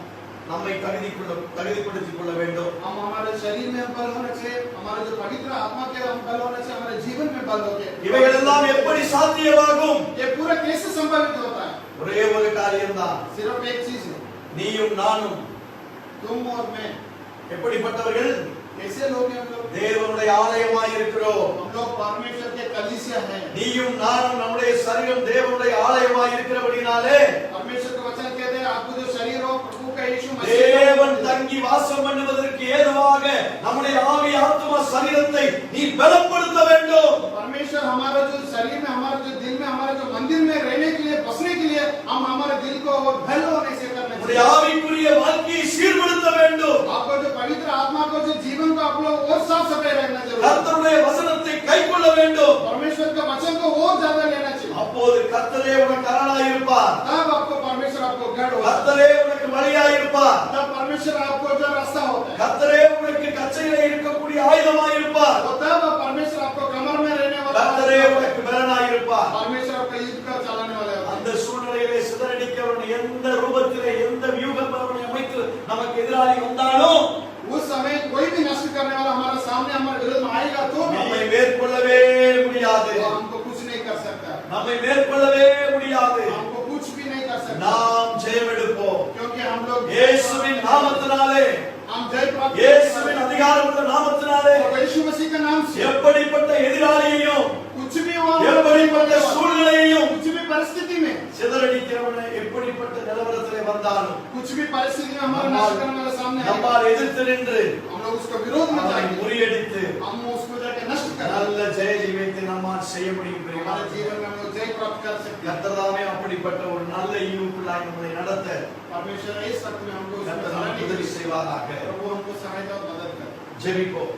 நம்மை தகுதிப்படுத்திக் கொள்ள வேண்டும். हम हमारे शरीर में बल होना चाहिए, हमारे जो पवित्र आत्मा के हम बल होना चाहिए, हमारे जीवन में बल होके இவைகள் எல்லாம் எப்படி சாத்தியமாகும்? ये पूरा कैसे संभावित होता है? ஒரே ஒரு காரியம்தான், सिर्फ एक चीज है, நீயும் நானும் तुम और मैं எப்படிப்பட்டவர்கள்? कैसे लोग हैं हम लोग? தேவனுடைய ஆலயமாய் இருக்கிறோம். हम लोग परमेश्वर के कलीसिया हैं। நீயும் நானும் நம்முடைய சரீரம் தேவனுடைய ஆலயமாய் இருக்கிறபடினாலே परमेश्वर का वचन कहते हैं आपको जो शरीर हो प्रभु का यीशु தேவன் मसीह தங்கி வாசம் பண்ணுவதற்கு ஏதுவாக நம்முடைய ஆவி ஆத்துமா சரீரத்தை நீ பலப்படுத்த வேண்டும். परमेश्वर हमारा जो शरीर में हमारे जो दिल में हमारे जो मंदिर में रहने के लिए बसने के लिए हम हमारे दिल को और भल होने से करना உடைய चाहिए। ஆவிக்குரிய வாழ்க்கையை சீர்படுத்த வேண்டும். आपको जो पवित्र आत्मा को जो जीवन को आप लोग और साफ सफाई रखना जरूरी है। கர்த்தருடைய வசனத்தை கைக்கொள்ள வேண்டும். परमेश्वर का वचन को और ज्यादा लेना चाहिए। அப்போது கர்த்தரே உனக்கு அரணாய் இருப்பார். तब आपको परमेश्वर आपको गढ़ होगा, கர்த்தரே உனக்கு வழியாய் இருப்பார். तब परमेश्वर आपको जो रास्ता होता है, கர்த்தரே உனக்கு கச்சையிலே இருக்கக்கூடிய ஆயுதமாய் இருப்பார். तो तब परमेश्वर आपको कमर में रहने वाला கர்த்தரே உனக்கு பலனாய் இருப்பார். परमेश्वर आपका युद्ध का चलाने वाले होता है। அந்த சூழ்நிலையிலே சிதறடிக்கிறவன் எந்த ரூபத்திலே எந்த வியூகம் அவனை அமைத்து நமக்கு எதிராளி வந்தாலும் उस समय कोई भी नष्ट करने वाला हमारे सामने हमारे विरोध में आएगा तो भी நம்மை மேற்கொள்ளவே முடியாது. वो हमको कुछ नहीं कर सकता, நம்மை மேற்கொள்ளவே முடியாது. हमको कुछ भी नहीं कर सकता, நாம் ஜெயம் எடுப்போம். क्योंकि हम लोग இயேசுவின் நாமத்தினாலே, हम जय प्राप्त இயேசுவின் அதிகாரமுள்ள நாமத்தினாலே और यीशु मसीह के नाम से எப்படிப்பட்ட எதிராளியையும் कुछ भी हो, எப்படிப்பட்ட சூழ்நிலையையும் कुछ भी परिस्थिति में சிதறடிக்கிறவனை எப்படிப்பட்ட நிலவரத்திலே வந்தாலும் कुछ भी परिस्थिति में हमारे नष्ट करने वाले सामने आएगा, நம்மால் எதிர்த்து நின்று हम लोग उसका विरोध में அவனை जाएंगे, முறியடித்து हम उसको जाके नष्ट करेंगे, நல்ல ஜெய ஜீவியத்தை நம்மால் செய்ய முடியும். हमारे जीवन में हम लोग जय प्राप्त कर सकते हैं। கர்த்தர்தாமே அப்படிப்பட்ட ஒரு நல்ல ஈவுக்குள்ளாய் நம்மை நடத்த परमेश्वर इस वक्त में हमको उसमें கர்த்தர் चलाने நமக்கு के உதவி लिए செய்வாராக. प्रभु हमको सहायता और मदद करे। ஜெபிப்போம்.